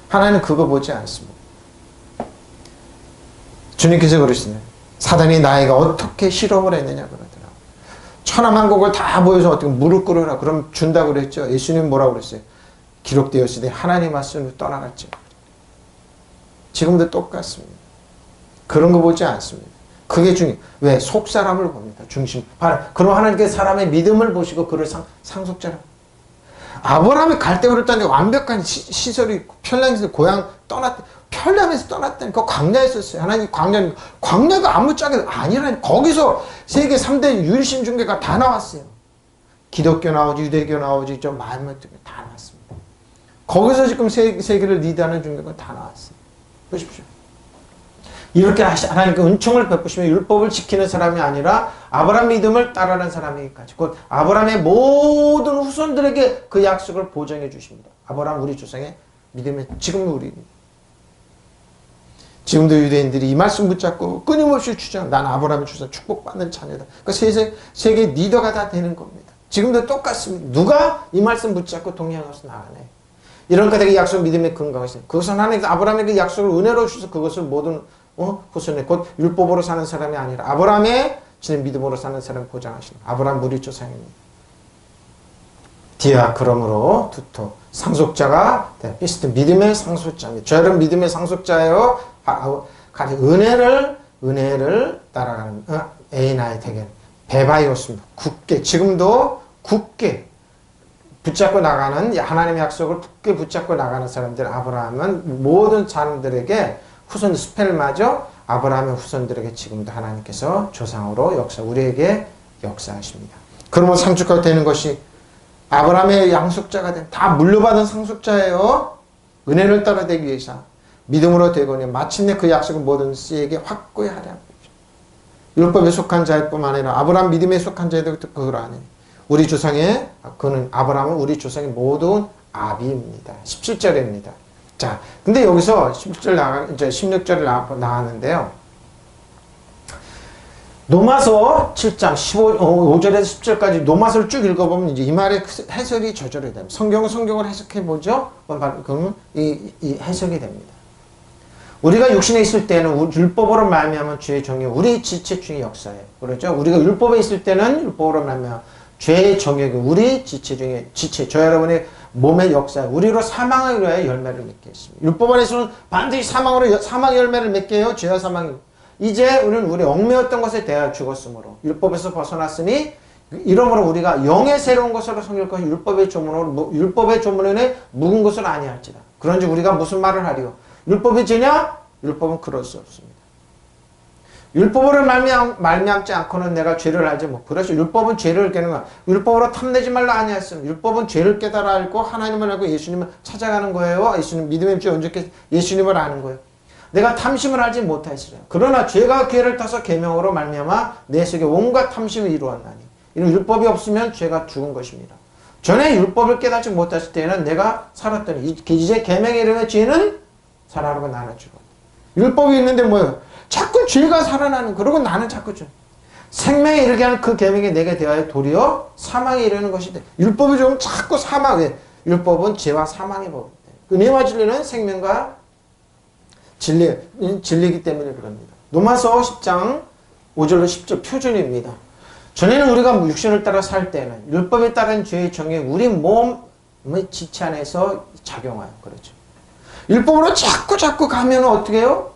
하나님 그거 보지 않습니다. 주님께서 그러시네요. 사단이 나에게 어떻게 실험을 했느냐 그러더라고요. 천하만국을 다 보여서 어떻게 무릎 꿇으라 그럼 준다고 그랬죠. 예수님 뭐라고 그랬어요? 기록되었으되 하나님 말씀으로 떠나갔죠. 지금도 똑같습니다. 그런 거 보지 않습니다. 그게 중요해요. 왜? 속 사람을 봅니다. 중심. 그럼 하나님께서 사람의 믿음을 보시고 그를 상속자라고. 아브라함이 갈대우를 떠는데 완벽한 시설이 있고 편량에서 고향 편량에서 떠났다니 그 광야에 있었어요. 하나님 광야가 아무짝에도 아니라니. 거기서 세계 3대 유일신 중개가 다 나왔어요. 기독교 나오지 유대교 나오지 좀 마음을 다 나왔습니다. 거기서 지금 세계를 리드하는 중개가 다 나왔어요. 보십시오. 이렇게 하나님께 은총을 베푸시며 율법을 지키는 사람이 아니라 아브라함 믿음을 따르는 사람이기까지 곧 아브라함의 모든 후손들에게 그 약속을 보장해 주십니다. 아브라함 우리 조상의 믿음의 지금도 유대인들이 이 말씀 붙잡고 끊임없이 주장. 난 아브라함의 주상 축복받는 자녀다. 그러니까 세계 리더가 다 되는 겁니다. 지금도 똑같습니다. 누가 이 말씀 붙잡고 동행하면서 나가네. 이런 까닭의 약속 믿음의 근거가 있어요. 그것은 하나님께서 아브라함에게 약속을 은혜로 주셔서 그것을 모든 후손에 곧 율법으로 사는 사람이 아니라 아브라함의 지는 믿음으로 사는 사람을 보장하시는 아브라함 우리 조상입니다. 디아 그러므로 두토 상속자가 비스트 믿음의 상속자입니다. 저희는 믿음의 상속자예요. 은혜를 따라가는 에이나의 대결 베바이오스입니다. 굳게 지금도 굳게 붙잡고 나가는 하나님의 약속을 굳게 붙잡고 나가는 사람들 아브라함은 모든 사람들에게 후손 스펠마저 아브라함의 후손들에게 지금도 하나님께서 조상으로 우리에게 역사하십니다. 그러면 상속자가 되는 것이 아브라함의 양속자가 된 다 물려받은 상속자예요. 은혜를 따라 되기 위해서 믿음으로 되거니 마침내 그 약속을 모든 씨에게 확고히 하려 합니다. 율법에 속한 자일 뿐만 아니라 아브라함 믿음에 속한 자에도 그러하니 우리 조상의 그는 아브라함은 우리 조상의 모든 아비입니다. 17절입니다. 자, 근데 여기서 16절을 나왔는데요. 노마서 7장 5절에서 10절까지 노마서를 쭉 읽어보면 이제 이 말의 해석이 저절로 됩니다. 성경을 해석해보죠. 그러면 이 해석이 됩니다. 우리가 육신에 있을 때는 율법으로 말미암은 죄의 정의 우리 지체 중의 역사예요. 그렇죠? 우리가 율법에 있을 때는 율법으로 말미암은 죄의 정욕이 우리 지체 중에 저 여러분의 몸의 역사 우리로 사망을 위하여 열매를 맺게 했습니다. 율법 안에서는 반드시 사망 열매를 맺게 해요. 죄와 사망이. 이제 우리는 우리 얽매였던 것에 대하여 죽었으므로 율법에서 벗어났으니 이러므로 우리가 영의 새로운 것으로 섬길 것이 율법의 조문에 묵은 것을 아니할지라. 그런즉 우리가 무슨 말을 하리요? 율법이 죄냐? 율법은 그럴 수 없습니다. 율법으로 말미암지 않고는 내가 죄를 알지 못. 그래서 율법은 죄를 깨는 거야. 율법으로 탐내지 말라 아니했음. 율법은 죄를 깨달아 알고 하나님을 알고 예수님을 찾아가는 거예요. 예수님 믿음의 죄 온전케 예수님을 아는 거예요. 내가 탐심을 알지 못하였으랴. 그러나 죄가 기회를 타서 계명으로 말미암아 내 속에 온갖 탐심을 이루었나니 이는 율법이 없으면 죄가 죽은 것입니다. 전에 율법을 깨닫지 못했을 때에는 내가 살았더니 이제 계명에 이르면 죄는 살아나고 나는 죽어. 율법이 있는데 뭐예요? 자꾸 죄가 살아나는. 그러고 나는 자꾸 생명에 이르게 하는 그 계명이 내게 대하여 도리어 사망에 이르는 것이 돼. 율법이 좀 자꾸 사망. 왜? 율법은 죄와 사망의 법인데 은혜와 진리는 생명과 진리이기 때문에 그럽니다. 로마서 10장 5절로 10절 표준입니다. 전에는 우리가 육신을 따라 살 때는 율법에 따른 죄의 정에 우리 몸의 지체 안에서 작용하여 그렇죠. 율법으로 자꾸 가면 어떻게 해요?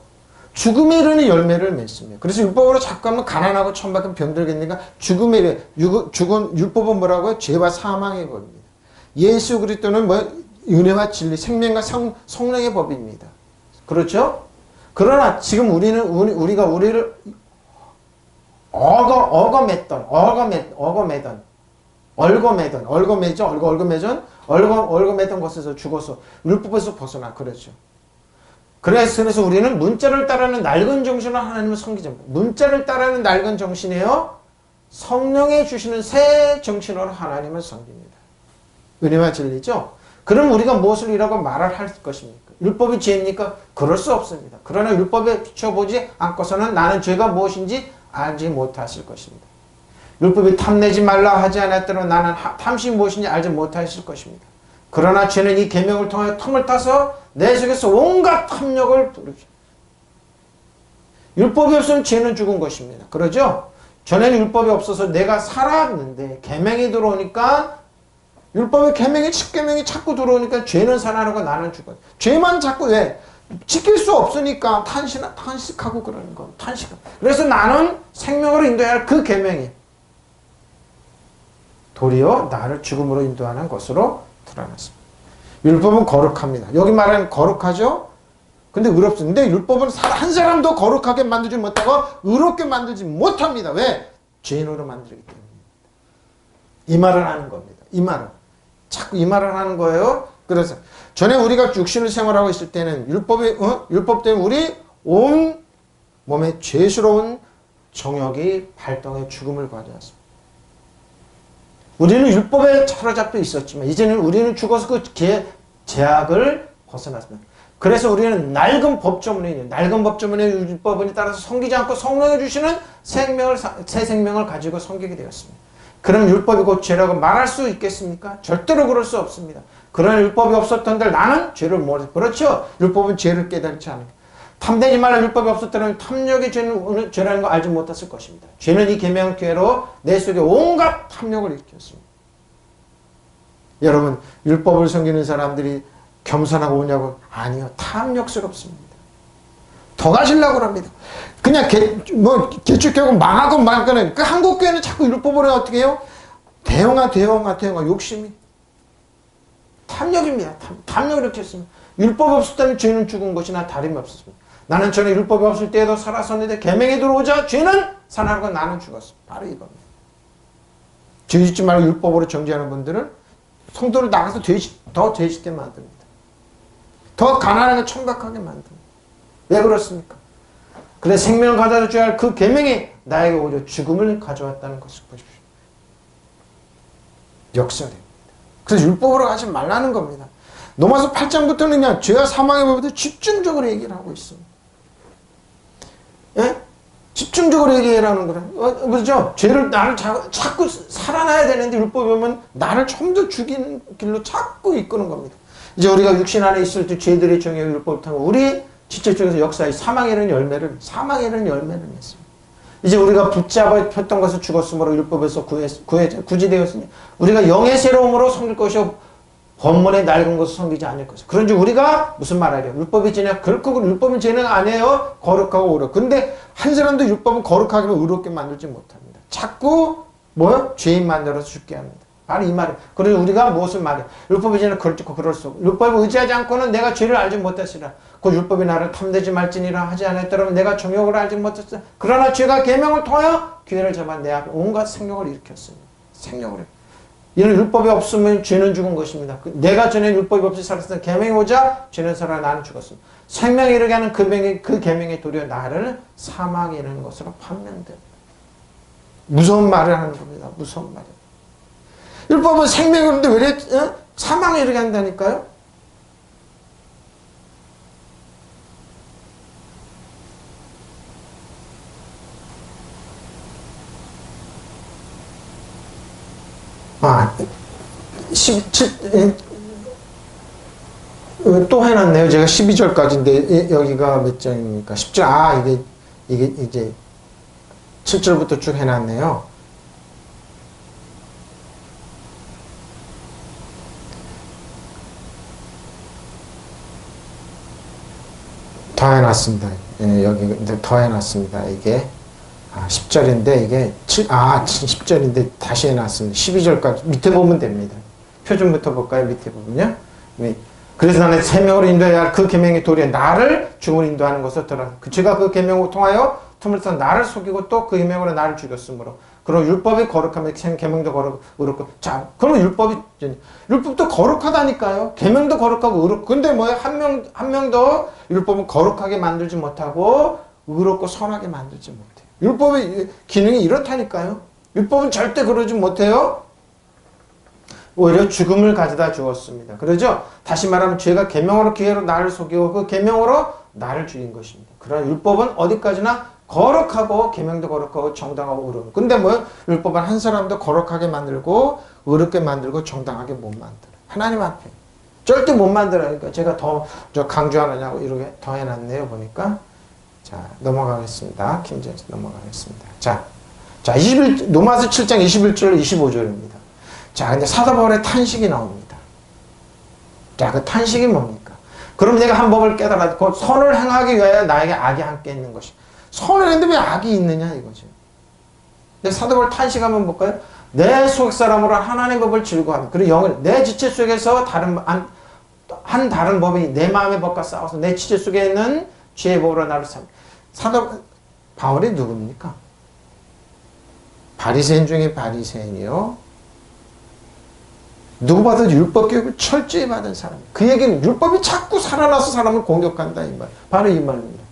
죽음에 이르는 열매를 맺습니다. 그래서 율법으로 자꾸 하면 가난하고 천박한 병들겠니까 죽음에 이르 율법은 뭐라고요? 죄와 사망의 법입니다. 예수 그리스도는 은혜와 진리, 생명과 성령의 법입니다. 그렇죠? 그러나 지금 우리가 우리를 얽어매던 것에서 죽어서 율법에서 벗어나 그렇죠. 그래서 우리는 문자를 따르는 낡은 정신으로 하나님을 섬기자. 문자를 따르는 낡은 정신이에요. 성령이 주시는 새 정신으로 하나님을 섬깁니다. 은혜와 진리죠. 그럼 우리가 무엇을 이라고 말을 할 것입니까? 율법이 죄입니까? 그럴 수 없습니다. 그러나 율법에 비춰보지 않고서는 나는 죄가 무엇인지 알지 못하실 것입니다. 율법이 탐내지 말라 하지 않았더라도 나는 탐심이 무엇인지 알지 못하실 것입니다. 그러나 죄는 이 계명을 통하여 틈을 타서 내 속에서 온갖 탐욕을 부르죠. 율법이 없으면 죄는 죽은 것입니다. 그러죠? 전에는 율법이 없어서 내가 살았는데 계명이 들어오니까 율법의 계명이 10계명이 자꾸 들어오니까 죄는 살아나고 나는 죽어요. 죄만 자꾸 왜? 지킬 수 없으니까 탄식하고 그러는 거. 탄식하고. 그래서 나는 생명으로 인도해야 할 그 계명이 도리어 나를 죽음으로 인도하는 것으로 드러났습니다. 율법은 거룩합니다. 여기 말하는 거룩하죠? 근데 의롭습니다. 근데 율법은 한 사람도 거룩하게 만들지 못하고 의롭게 만들지 못합니다. 왜? 죄인으로 만들기 때문에. 이 말을 하는 겁니다. 이 말은. 자꾸 이 말을 하는 거예요. 그래서 전에 우리가 육신을 생활하고 있을 때는 율법 때문에 우리 온 몸에 죄스러운 정욕이 발동해 죽음을 가져왔습니다. 우리는 율법에 사로잡혀 있었지만 이제는 우리는 죽어서 그 제약을 벗어났습니다. 그래서 우리는 낡은 법조문에 율법을 따라서 섬기지 않고 성령이 주시는 새 생명을 가지고 섬기게 되었습니다. 그럼 율법이 곧 죄라고 말할 수 있겠습니까? 절대로 그럴 수 없습니다. 그런 율법이 없었던들 나는 죄를 모르겠어요. 그렇죠? 율법은 죄를 깨닫지 않아요. 탐내지 말라 율법이 없었다면 탐욕의 죄라는 거 알지 못했을 것입니다. 죄는 이 계명죄로 내 속에 온갖 탐욕을 일으켰습니다. 여러분 율법을 섬기는 사람들이 겸손하고 오냐고? 아니요. 탐욕스럽습니다. 더 가시려고 합니다. 그냥 개축교회가 망하고 말거는 그 한국교회는 자꾸 율법으로 어떻게 해요? 대형화 욕심이 탐욕입니다. 탐욕을 일으켰습니다. 율법이 없었다면 죄는 죽은 것이나 다름이 없었습니다. 나는 전에 율법이 없을 때에도 살았었는데 계명에 들어오자 죄는 살아나고 나는 죽었어. 바로 이겁니다. 죄 짓지 말고 율법으로 정죄하는 분들은 성도를 나가서 더 죄 짓게 만듭니다. 더 가난하게 천박하게 만듭니다. 왜 그렇습니까? 그래 생명을 가져다 줘야 할 그 계명이 나에게 오히려 죽음을 가져왔다는 것을 보십시오. 역설입니다. 그래서 율법으로 가지 말라는 겁니다. 로마서 8장부터는 그냥 죄와 사망의 법에 집중적으로 얘기를 하고 있습니다. 예? 집중적으로 얘기하라는 거예요. 그렇죠? 나를 자꾸 살아나야 되는데 율법에 보면 나를 좀 더 죽이는 길로 자꾸 이끄는 겁니다. 이제 우리가 육신 안에 있을 때 죄들의 정의 율법을 통해 우리 지체 쪽에서 역사의 사망이라는 열매를 맺습니다. 이제 우리가 붙잡았던 것을 죽었으므로 율법에서 구제되었으니 우리가 영의 새로움으로 섬길 것이요 번문의 낡은 것을 섬기지 않을 것이요. 그런지 우리가 무슨 말하려? 율법이 죄냐? 결코 율법은 죄는 아니에요. 거룩하고 의롭. 근데 한 사람도 율법은 거룩하게 의롭게 만들지 못합니다. 자꾸 죄인 만들어서 죽게 합니다. 바로 이 말이에요. 그래서 우리가 무엇을 말해? 율법이 죄는 그렇고 그럴 수 없고 율법을 의지하지 않고는 내가 죄를 알지 못했으라. 그 율법이 나를 탐내지 말지니라 하지 않았더라면 내가 정욕을 알지 못했으라. 그러나 죄가 계명을 통하여 기회를 잡아 내 앞에 온갖 생욕을 일으켰습니다. 생욕을. 이는 율법이 없으면 죄는 죽은 것입니다. 내가 전에 율법이 없이 살았을 때 계명이 오자 죄는 살아 나는 죽었습니다. 생명에 이르게 하는 그 계명이 도리어 나를 사망에 이르는 것으로 판명됩니다. 무서운 말을 하는 겁니다. 무서운 말이에요. 율법은 생명인데 왜 사망에 이르게 한다니까요? 또 해놨네요. 제가 12절까지인데 여기가 몇 장입니까? 10절. 아, 이게 이제 7절부터 쭉 해놨네요. 더 해놨습니다. 예, 여기 이제 더 해놨습니다. 이게 10절인데 이게 10절인데 다시 해놨습니다. 12절까지 밑에 보면 됩니다. 표준부터 볼까요? 밑에 보면요. 그래서 나는 세 명으로 인도해야 할 그 계명의 도리에 나를 죽음으로 인도하는 것을 들어. 제가 그 계명을 통하여 틈을서 나를 속이고 또 그 계명으로 나를 죽였으므로. 그럼 율법이 거룩하면 계명도 거룩하고. 자, 그러면 율법도 거룩하다니까요. 계명도 거룩하고 의롭고. 근데 뭐예요? 한 명도 율법은 거룩하게 만들지 못하고 의롭고 선하게 만들지 못해요. 율법의 기능이 이렇다니까요. 율법은 절대 그러지 못해요. 오히려 죽음을 가져다 주었습니다. 그러죠? 다시 말하면 죄가 계명으로 기회로 나를 속이고 그 계명으로 나를 죽인 것입니다. 그러나 율법은 어디까지나 거룩하고 계명도 거룩하고 정당하고 의로워. 근데 뭐 율법은 한 사람도 거룩하게 만들고 의롭게 만들고 정당하게 못 만들어. 하나님 앞에 절대 못 만들어요. 그러니까 제가 더 강조하느냐고 이렇게 더 해놨네요. 보니까 자 넘어가겠습니다. 킹제임스 넘어가겠습니다. 자 21 로마서 7장 21절 25절입니다. 자, 이제 사도 바울의 탄식이 나옵니다. 자, 그 탄식이 뭡니까? 그럼 내가 한 법을 깨달았고 선을 행하기 위하여 나에게 악이 함께 있는 것이. 선을 했는데 왜 악이 있느냐 이거죠. 근데 사도 바울 탄식하면 볼까요? 내 속사람으로 하나님의 법을 즐거워하며 그리고 영을 내 지체 속에서 다른 법이 내 마음의 법과 싸워서 내 지체 속에 있는 죄의 법으로 나를 삼. 사도 바울이 누굽니까? 바리새인 중에 바리새인이요. 누구 봐도 율법 교육을 철저히 받은 사람. 그 얘기는 율법이 자꾸 살아나서 사람을 공격한다 이 말. 바로 이 말입니다.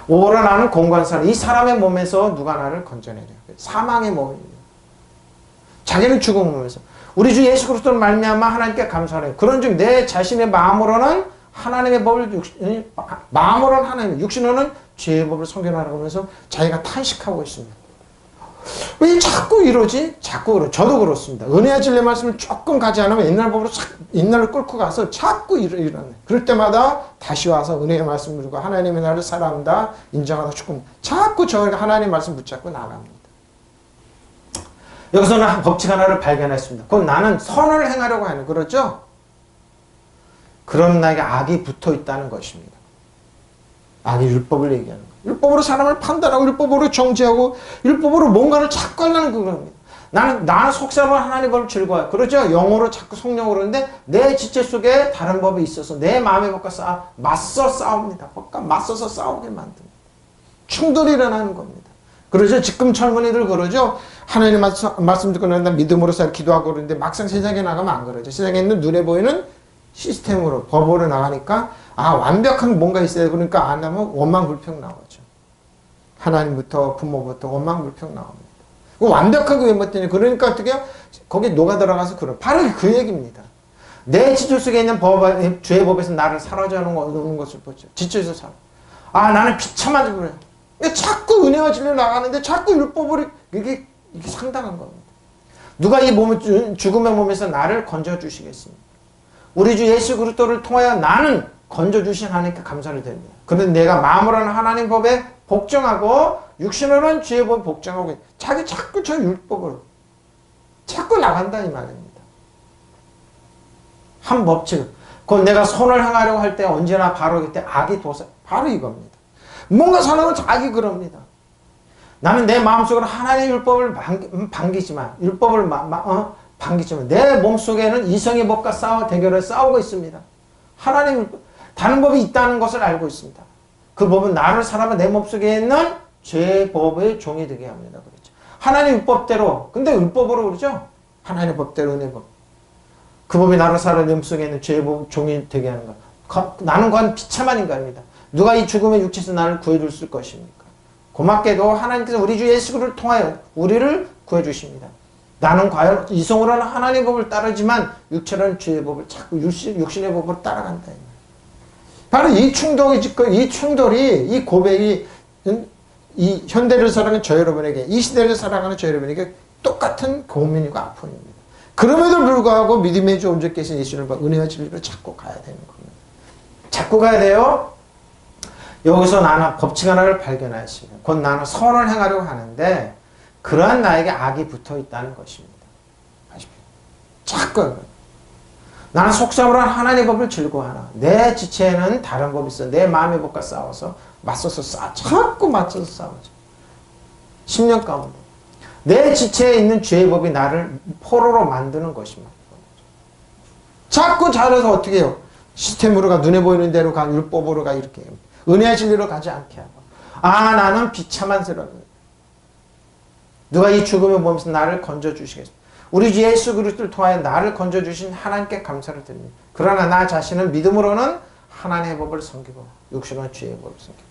오라 나는 공관사람. 이 사람의 몸에서 누가 나를 건져내려. 사망의 몸입니다. 자기는 죽은 몸에서. 우리 주 예수 그리스도를 말미암아 하나님께 감사하라. 그런즉 내 자신의 마음으로는 하나님의 법을 마음으로는 하나님, 육신으로는 죄의 법을 성결하라고 하면서 자기가 탄식하고 있습니다. 왜 자꾸 이러지? 자꾸 그러. 저도 그렇습니다. 은혜의 진리 말씀을 조금 가지 않으면 옛날로 끌고 가서 자꾸 이러네. 그럴 때마다 다시 와서 은혜의 말씀을 들고 하나님의 나를 사랑한다, 인정하다, 조금 자꾸 저희가 하나님의 말씀 붙잡고 나갑니다. 여기서는 법칙 하나를 발견했습니다. 그건 나는 선을 행하려고 하는 그렇죠? 그럼 나에게 악이 붙어 있다는 것입니다. 악이 율법을 얘기하는 거예요. 율법으로 사람을 판단하고 율법으로 정죄하고 율법으로 뭔가를 자꾸 하려는 겁니다. 나는 속사람은 하나님의 법을 즐거워요. 그렇죠? 영어로 자꾸 성령으로 그러는데 내 지체 속에 다른 법이 있어서 내 마음의 법과 맞서 싸웁니다. 법과 맞서서 싸우게 만듭니다. 충돌이 일어나는 겁니다. 그러죠? 지금 젊은이들 그러죠? 하나님 말씀 듣고 난 다음 믿음으로 기도하고 그러는데 막상 세상에 나가면 안 그러죠. 세상에 있는 눈에 보이는 시스템으로 법으로 나가니까 완벽한 뭔가 있어야 그러니까 안 하면 원망불평 나오죠. 하나님부터 부모부터 원망불평 나옵니다. 완벽하게 왜 못되냐. 그러니까 어떻게 해요? 거기 녹아 들어가서 그런 바로 그 얘기입니다. 내 지체 속에 있는 죄의 법에서 나를 사로잡는 것을 보죠. 지체에서 살아. 나는 비참한지 그래요. 자꾸 은혜와 진리로 나가는데 자꾸 율법으로 이게 상당한 겁니다. 누가 이 몸을 죽음의 몸에서 나를 건져 주시겠습니까? 우리 주 예수 그리스도를 통하여 나는 건져 주신 하나님께 감사를 드립니다. 그런데 내가 마음으로는 하나님 법에 복종하고 육신으로는 죄의 법에 복종하고 자꾸 저 율법을 자꾸 나간다 이 말입니다. 한 법칙. 그건 내가 선을 행하려고 할 때 언제나 바로 그때 악이 도사 바로 이겁니다. 뭔가 선하면 악이 그럽니다. 나는 내 마음속으로 하나님의 율법을 반기지만 율법을 반기지만 내 몸속에는 이성의 법과 대결을 싸우고 있습니다. 하나님의 율법, 다른 법이 있다는 것을 알고 있습니다. 그 법은 나를 살아봐 내 몸속에 있는 죄의 법의 종이 되게 합니다. 그렇죠. 하나님의 율법대로, 근데 율법으로 그러죠? 하나님의 법대로 은혜 법. 그 법이 나를 살아 내 몸속에 있는 죄의 법 종이 되게 하는 것. 나는 그건 비참한 인간입니다. 누가 이 죽음의 육체에서 나를 구해줄 것입니까? 고맙게도 하나님께서 우리 주 예수를 통하여 우리를 구해주십니다. 나는 과연 이성으로는 하나님의 법을 따르지만 육체로는 죄의 법을 자꾸 육신의 법을 따라간다. 바로 이 충돌이, 이 고백이 이 현대를 살아가는 저 여러분에게, 이 시대를 살아가는 저 여러분에게 똑같은 고민이고 아픔입니다. 그럼에도 불구하고 믿음의 주 온전히 계신 예수를 은혜와 진리로 찾고 가야 되는 겁니다. 자꾸 가야 돼요. 여기서 나는 법칙 하나를 발견하시면 곧 나는 선을 행하려고 하는데 그러한 나에게 악이 붙어 있다는 것입니다. 아시죠? 자꾸 나는 속삼으로 하나님의 법을 즐거워하나 내 지체에는 다른 법이 있어. 내 마음의 법과 싸워서 맞서서 자꾸 맞서서 싸우죠. 10년 가운데 내 지체에 있는 죄의 법이 나를 포로로 만드는 것입니다. 자꾸 잘해서 어떻게 해요? 시스템으로 가, 눈에 보이는 대로 가, 율법으로 가, 이렇게 해요. 은혜의 진리로 가지 않게 하고. 나는 비참한 사람이다. 누가 이 죽음을 보면서 나를 건져주시겠습니다. 우리 주 예수 그리스도를 통하여 나를 건져주신 하나님께 감사를 드립니다. 그러나 나 자신은 믿음으로는 하나님의 법을 섬기고 육신은 죄의 법을 섬기고.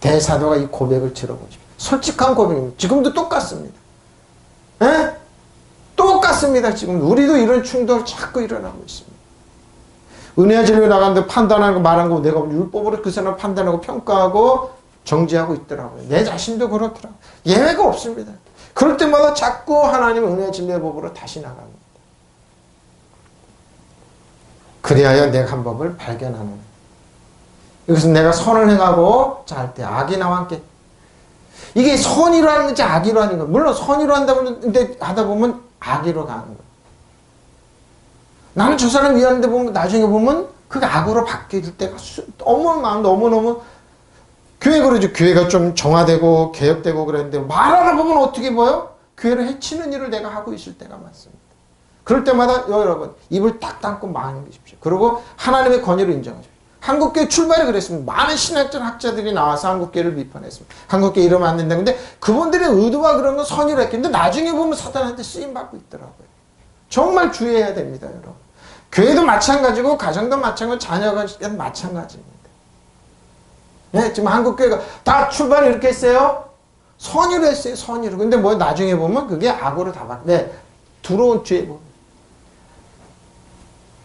대사도가 이 고백을 들어보죠. 솔직한 고백입니다. 지금도 똑같습니다. 에? 똑같습니다. 지금 우리도 이런 충돌이 자꾸 일어나고 있습니다. 은혜의 진리로 나가는데 판단하고 말한 거 내가 율법으로 그 사람을 판단하고 평가하고 정지하고 있더라고요. 내 자신도 그렇더라고요. 예외가 없습니다. 그럴 때마다 자꾸 하나님의 은혜의 진리의 법으로 다시 나갑니다. 그리하여 내가 한 법을 발견하는. 여기서 내가 선을 행하고 잘 때 악이 나와 함께. 이게 선의로 하는 건지 악의로 하는 건. 물론 선의로 하다 보면 악의로 가는 거예요. 나는 저 사람 위하는데 보면 나중에 보면 그게 악으로 바뀔 때가 너무너무 교회 그러죠. 교회가 좀 정화되고 개혁되고 그랬는데 말하다 보면 어떻게 보여? 교회를 해치는 일을 내가 하고 있을 때가 많습니다. 그럴 때마다 여러분 입을 딱 닫고 망하십시오. 그리고 하나님의 권위를 인정하십시오. 한국교회 출발이 그랬습니다. 많은 신학적 학자들이 나와서 한국교회를 비판했습니다. 한국교회 이러면 안 된다. 근데 그분들의 의도와 그런 건 선의로 했겠는데 나중에 보면 사단한테 쓰임받고 있더라고요. 정말 주의해야 됩니다, 여러분. 교회도 마찬가지고 가정도 마찬가지고 자녀가 마찬가지입니다. 네, 지금 한국교회가 다 출발을 이렇게 했어요. 선의로 했어요. 선의로. 근데 뭐 나중에 보면 그게 악으로 다 바뀌어요. 네, 들어온 죄.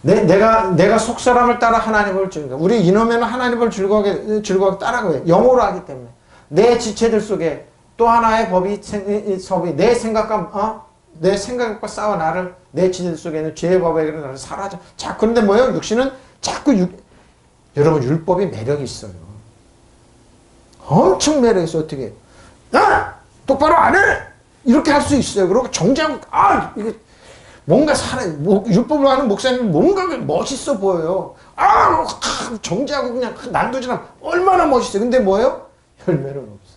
내가 속사람을 따라 하나님을 즐거워. 우리 이놈에는 하나님을 즐거워하게 따라가요. 영어로 하기 때문에. 내 지체들 속에 또 하나의 법이 내 생각과 싸워 나를 내 지체들 속에는 죄의 법에 나를 사라져. 자, 그런데 뭐예요? 육신은 자꾸 여러분 율법이 매력이 있어요. 엄청 매력이 있어. 어떻게? 똑바로 안 해. 이렇게 할 수 있어요. 그리고 정장 이게 뭔가 율법을 하는 목사님은 뭔가 멋있어 보여요. 정지하고 그냥 난도질하면 얼마나 멋있어요. 근데 뭐예요? 열매는 없어.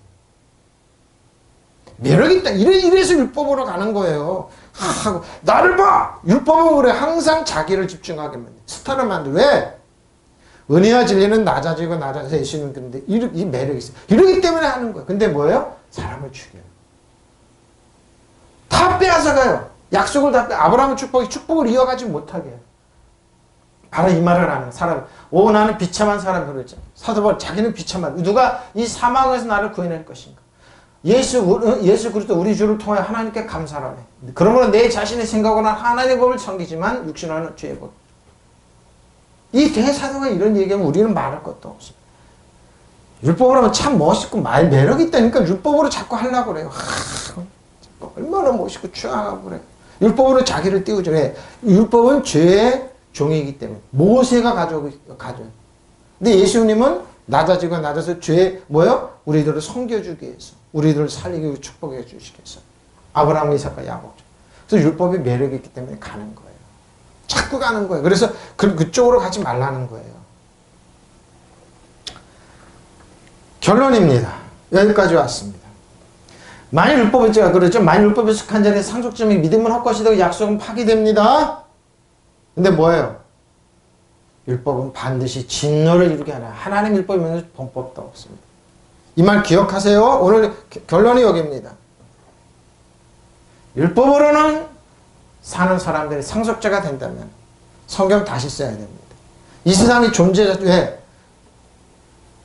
매력이 있다. 이래서 율법으로 가는 거예요. 나를 봐! 율법은 그래. 항상 자기를 집중하게 만들. 스타를 만들. 왜? 은혜와 진리는 낮아지고 예수는 그런데 이 매력이 있어요. 이러기 때문에 하는 거예요. 근데 뭐예요? 사람을 죽여요. 다 빼앗아가요. 약속을 다 아브라함의 축복을 이어가지 못하게 해요. 바로 이 말을 하는 사람. 나는 비참한 사람이 그랬죠. 사도 바울 자기는 비참한. 누가 이 사망에서 나를 구해낼 것인가. 예수 그리스도 우리 주를 통해 하나님께 감사를 하네. 그러므로 내 자신의 생각으로는 하나님의 법을 섬기지만 육신으로는 죄의 법. 이 대사도가 이런 얘기하면 우리는 말할 것도 없습니다. 율법으로 하면 참 멋있고 매력이 있다니까 율법으로 자꾸 하려고 그래요. 얼마나 멋있고 추앙하고 그래. 율법으로 자기를 띄우죠. 율법은 죄의 종이기 때문에 모세가 가져요. 근데 예수님은 낮아서 죄 우리들을 섬겨주기 위해서 우리들을 살리기 위해 축복해 주시기 위해서 아브라함, 이삭과 야곱. 그래서 율법이 매력이 있기 때문에 가는 거예요. 자꾸 가는 거예요. 그래서 그쪽으로 가지 말라는 거예요. 결론입니다. 여기까지 왔습니다. 만일 율법은 제가 그러죠. 만일 율법에 속한 자의 상속점이 믿음은 헛것이되고 약속은 파기됩니다. 근데 뭐예요? 율법은 반드시 진노를 이루게 하나. 하나님 율법이면 범법도 없습니다. 이 말 기억하세요. 오늘 결론이 여기입니다. 율법으로는 사는 사람들이 상속자가 된다면 성경 다시 써야 됩니다. 이 세상이 왜?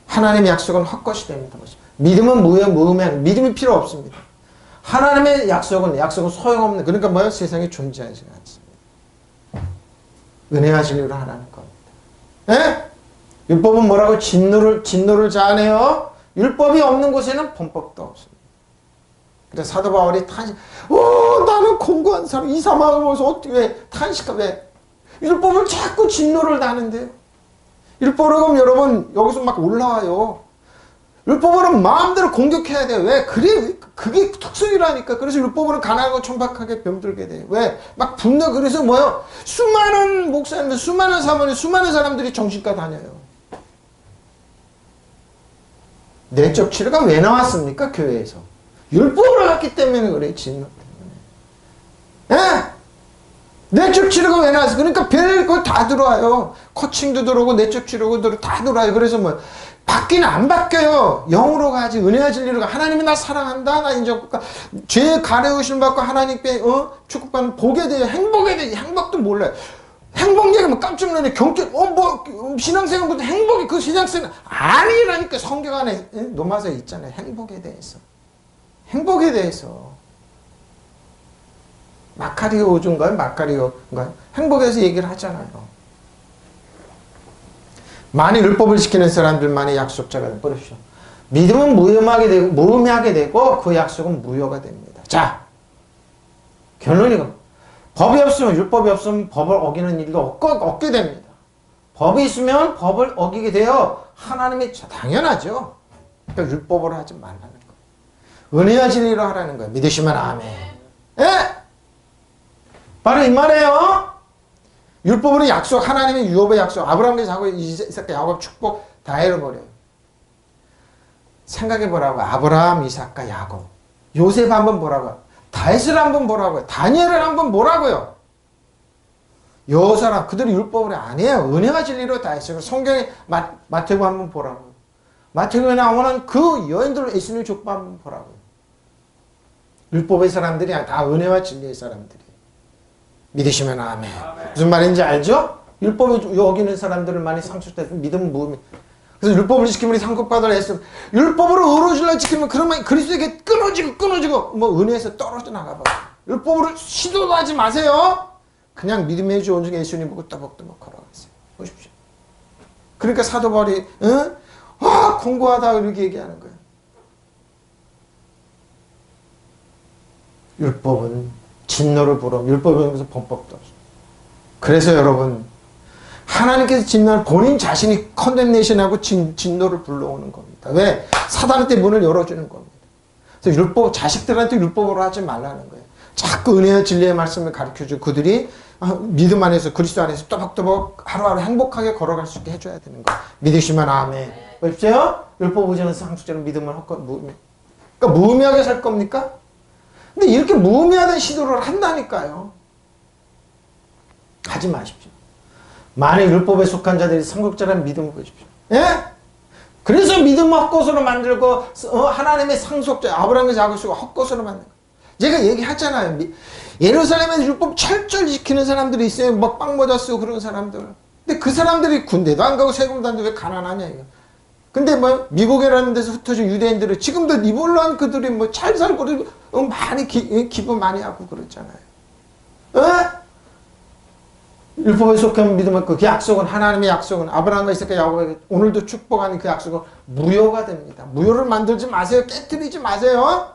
하나님의 약속은 헛것이 됩니다. 믿음은 무의미한 믿음이 필요 없습니다. 하나님의 약속은 소용없는 그러니까 뭐예요? 세상에 존재하지 않습니다. 은혜와 진리로 하라는 겁니다. 예? 율법은 뭐라고? 진노를 자아내요. 율법이 없는 곳에는 범법도 없습니다. 그래서 사도 바울이 나는 공고한 사람, 이 사망을 보면서 왜 탄식하, 왜? 율법을 자꾸 진노를 나는데요. 율법으로 여러분 여기서 막 올라와요. 율법으로 마음대로 공격해야 돼요. 왜? 그게 특성이라니까. 그래서 율법으로 가난하고 천박하게 병들게 돼요. 왜? 막 분노. 그래서 뭐요? 수많은 목사님들, 수많은 사모님, 수많은 사람들이 정신과 다녀요. 내적 치료가 왜 나왔습니까? 교회에서. 율법으로 갔기 때문에 그래. 진노 때문에. 예? 내적 치료가 왜 나왔어? 그러니까 별거 다 들어와요. 코칭도 들어오고 내적 치료도 다 들어와요. 그래서 뭐 바뀌는 안 바뀌어요. 영으로 가지. 은혜와 진리로 가. 하나님이 나 사랑한다. 나 인정받고 죄 가려우심 받고 하나님께 축복받는 복에 대해 행복에 대해 행복도 몰라요. 행복 얘기하면 깜짝 놀래. 경계 신앙생활보다 행복이 그 신앙생활 아니라니까. 성경 안에 노마서에 있잖아요. 행복에 대해서. 마카리오 오준가요? 마카리오인가요? 행복에 대해서 얘기를 하잖아요. 많이 율법을 지키는 사람들만이 약속자가 되버리죠. 믿음은 무의미하게 되고 그 약속은 무효가 됩니다. 자, 결론이고 법이 없으면 율법이 없으면 법을 어기는 일도 없게 됩니다. 법이 있으면 법을 어기게 되어 하나님의 당연하죠. 그러니까 율법으로 하지 말라는 거예요. 은혜와 진리로 하라는 거예요. 믿으시면 아멘. 예? 바로 이 말이에요. 율법으로 약속, 하나님의 유업의 약속, 아브라함께 자고 이삭, 야곱 축복 다 잃어버려요. 생각해보라고. 아브라함, 이삭과 야곱. 요셉 한번 보라고요. 다윗을 한번 보라고요. 다니엘을 한번 보라고요. 요 사람, 그들이 율법으로 아니에요. 은혜와 진리로 다 했어요. 성경에 마태복음 한번 보라고요. 마태복음에 나오는 그 여인들 예수님의 족보 한번 보라고요. 율법의 사람들이 아니라 다 은혜와 진리의 사람들이. 믿으시면 아멘. 무슨 말인지 알죠? 율법을 여기는 사람들을 많이 상처돼서 믿음은 무음이. 그래서 율법을 지키면 상급받으라 했어. 율법으로 의로우시려 지키면 그러면 그리스도에게 끊어지고 뭐 은혜에서 떨어져 나가봐. 율법으로 시도도 하지 마세요. 그냥 믿음의 주 온전히 예수님 보고 떠벅떠벅 걸어가세요. 보십시오. 그러니까 사도 바울이 공고하다 이렇게 얘기하는 거예요. 율법은 진노를 불어. 율법에서 범법도 없어. 그래서 여러분 하나님께서 진노를 본인 자신이 컨뎀네이션하고 진노를 불러오는 겁니다. 왜? 사단한테 문을 열어주는 겁니다. 그래서 율법 자식들한테 율법으로 하지 말라는 거예요. 자꾸 은혜와 진리의 말씀을 가르쳐주고 그들이 믿음 안에서 그리스도 안에서 또박또박 하루하루 행복하게 걸어갈 수 있게 해줘야 되는 거예요. 믿으시면 아멘. 보십시오. 율법 의지하는 상속자는 믿음을 그러니까 무의미하게 살 겁니까? 근데 이렇게 무의미하던 시도를 한다니까요. 하지 마십시오. 만일 율법에 속한 자들이 상속자라는 믿음을 보십시오. 예? 그래서 믿음 헛것으로 만들고 하나님의 상속자 아브라함의 자식을 헛것으로 만든 거예요. 제가 얘기했잖아요. 예루살렘에서 율법 철저히 지키는 사람들이 있어요. 막 빵 모자 쓰고 그런 사람들. 근데 그 사람들이 군대도 안 가고 세금도 안 내고 왜 가난하냐 이거. 근데 뭐 미국이라는 데서 흩어진 유대인들은 지금도 니볼란 그들이 뭐 잘 살고 많이 기부 많이 하고 그랬잖아요. 율법에 속한 믿음은 그 약속은 하나님의 약속은 아브라함과 이삭과 야곱에게 오늘도 축복하는 그 약속은 무효가 됩니다. 무효를 만들지 마세요. 깨뜨리지 마세요.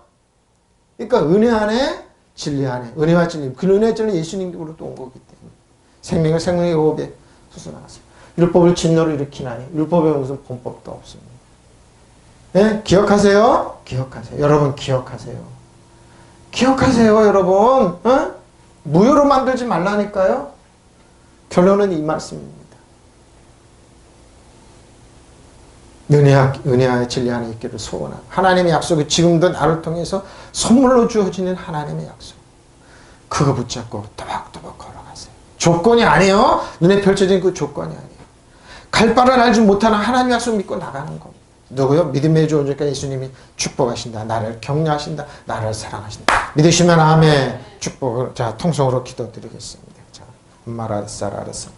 그러니까 은혜 안에 진리 안에 은혜와 진리 그 은혜와 진리 예수님으로부터 온 거기 때문에 생명을 생명의 호흡에 솟아나갔어요. 율법을 진노로 일으키나니 율법에 무슨 범법도 없습니다. 네? 기억하세요? 기억하세요. 여러분 기억하세요. 기억하세요 여러분. 무효로 만들지 말라니까요. 결론은 이 말씀입니다. 은혜와 진리 안에 있기를 소원하고 하나님의 약속이 지금도 나를 통해서 선물로 주어지는 하나님의 약속 그거 붙잡고 또박또박 걸어가세요. 조건이 아니에요. 눈에 펼쳐진 그 조건이 아니에요. 갈 바를 알지 못하는 하나님의 약속 믿고 나가는 겁니다. 누구요? 믿음의 주 온전히 예수님이 축복하신다. 나를 격려하신다. 나를 사랑하신다. 믿으시면 아멘. 축복을 통성으로 기도드리겠습니다. 자, 말하라 알았어.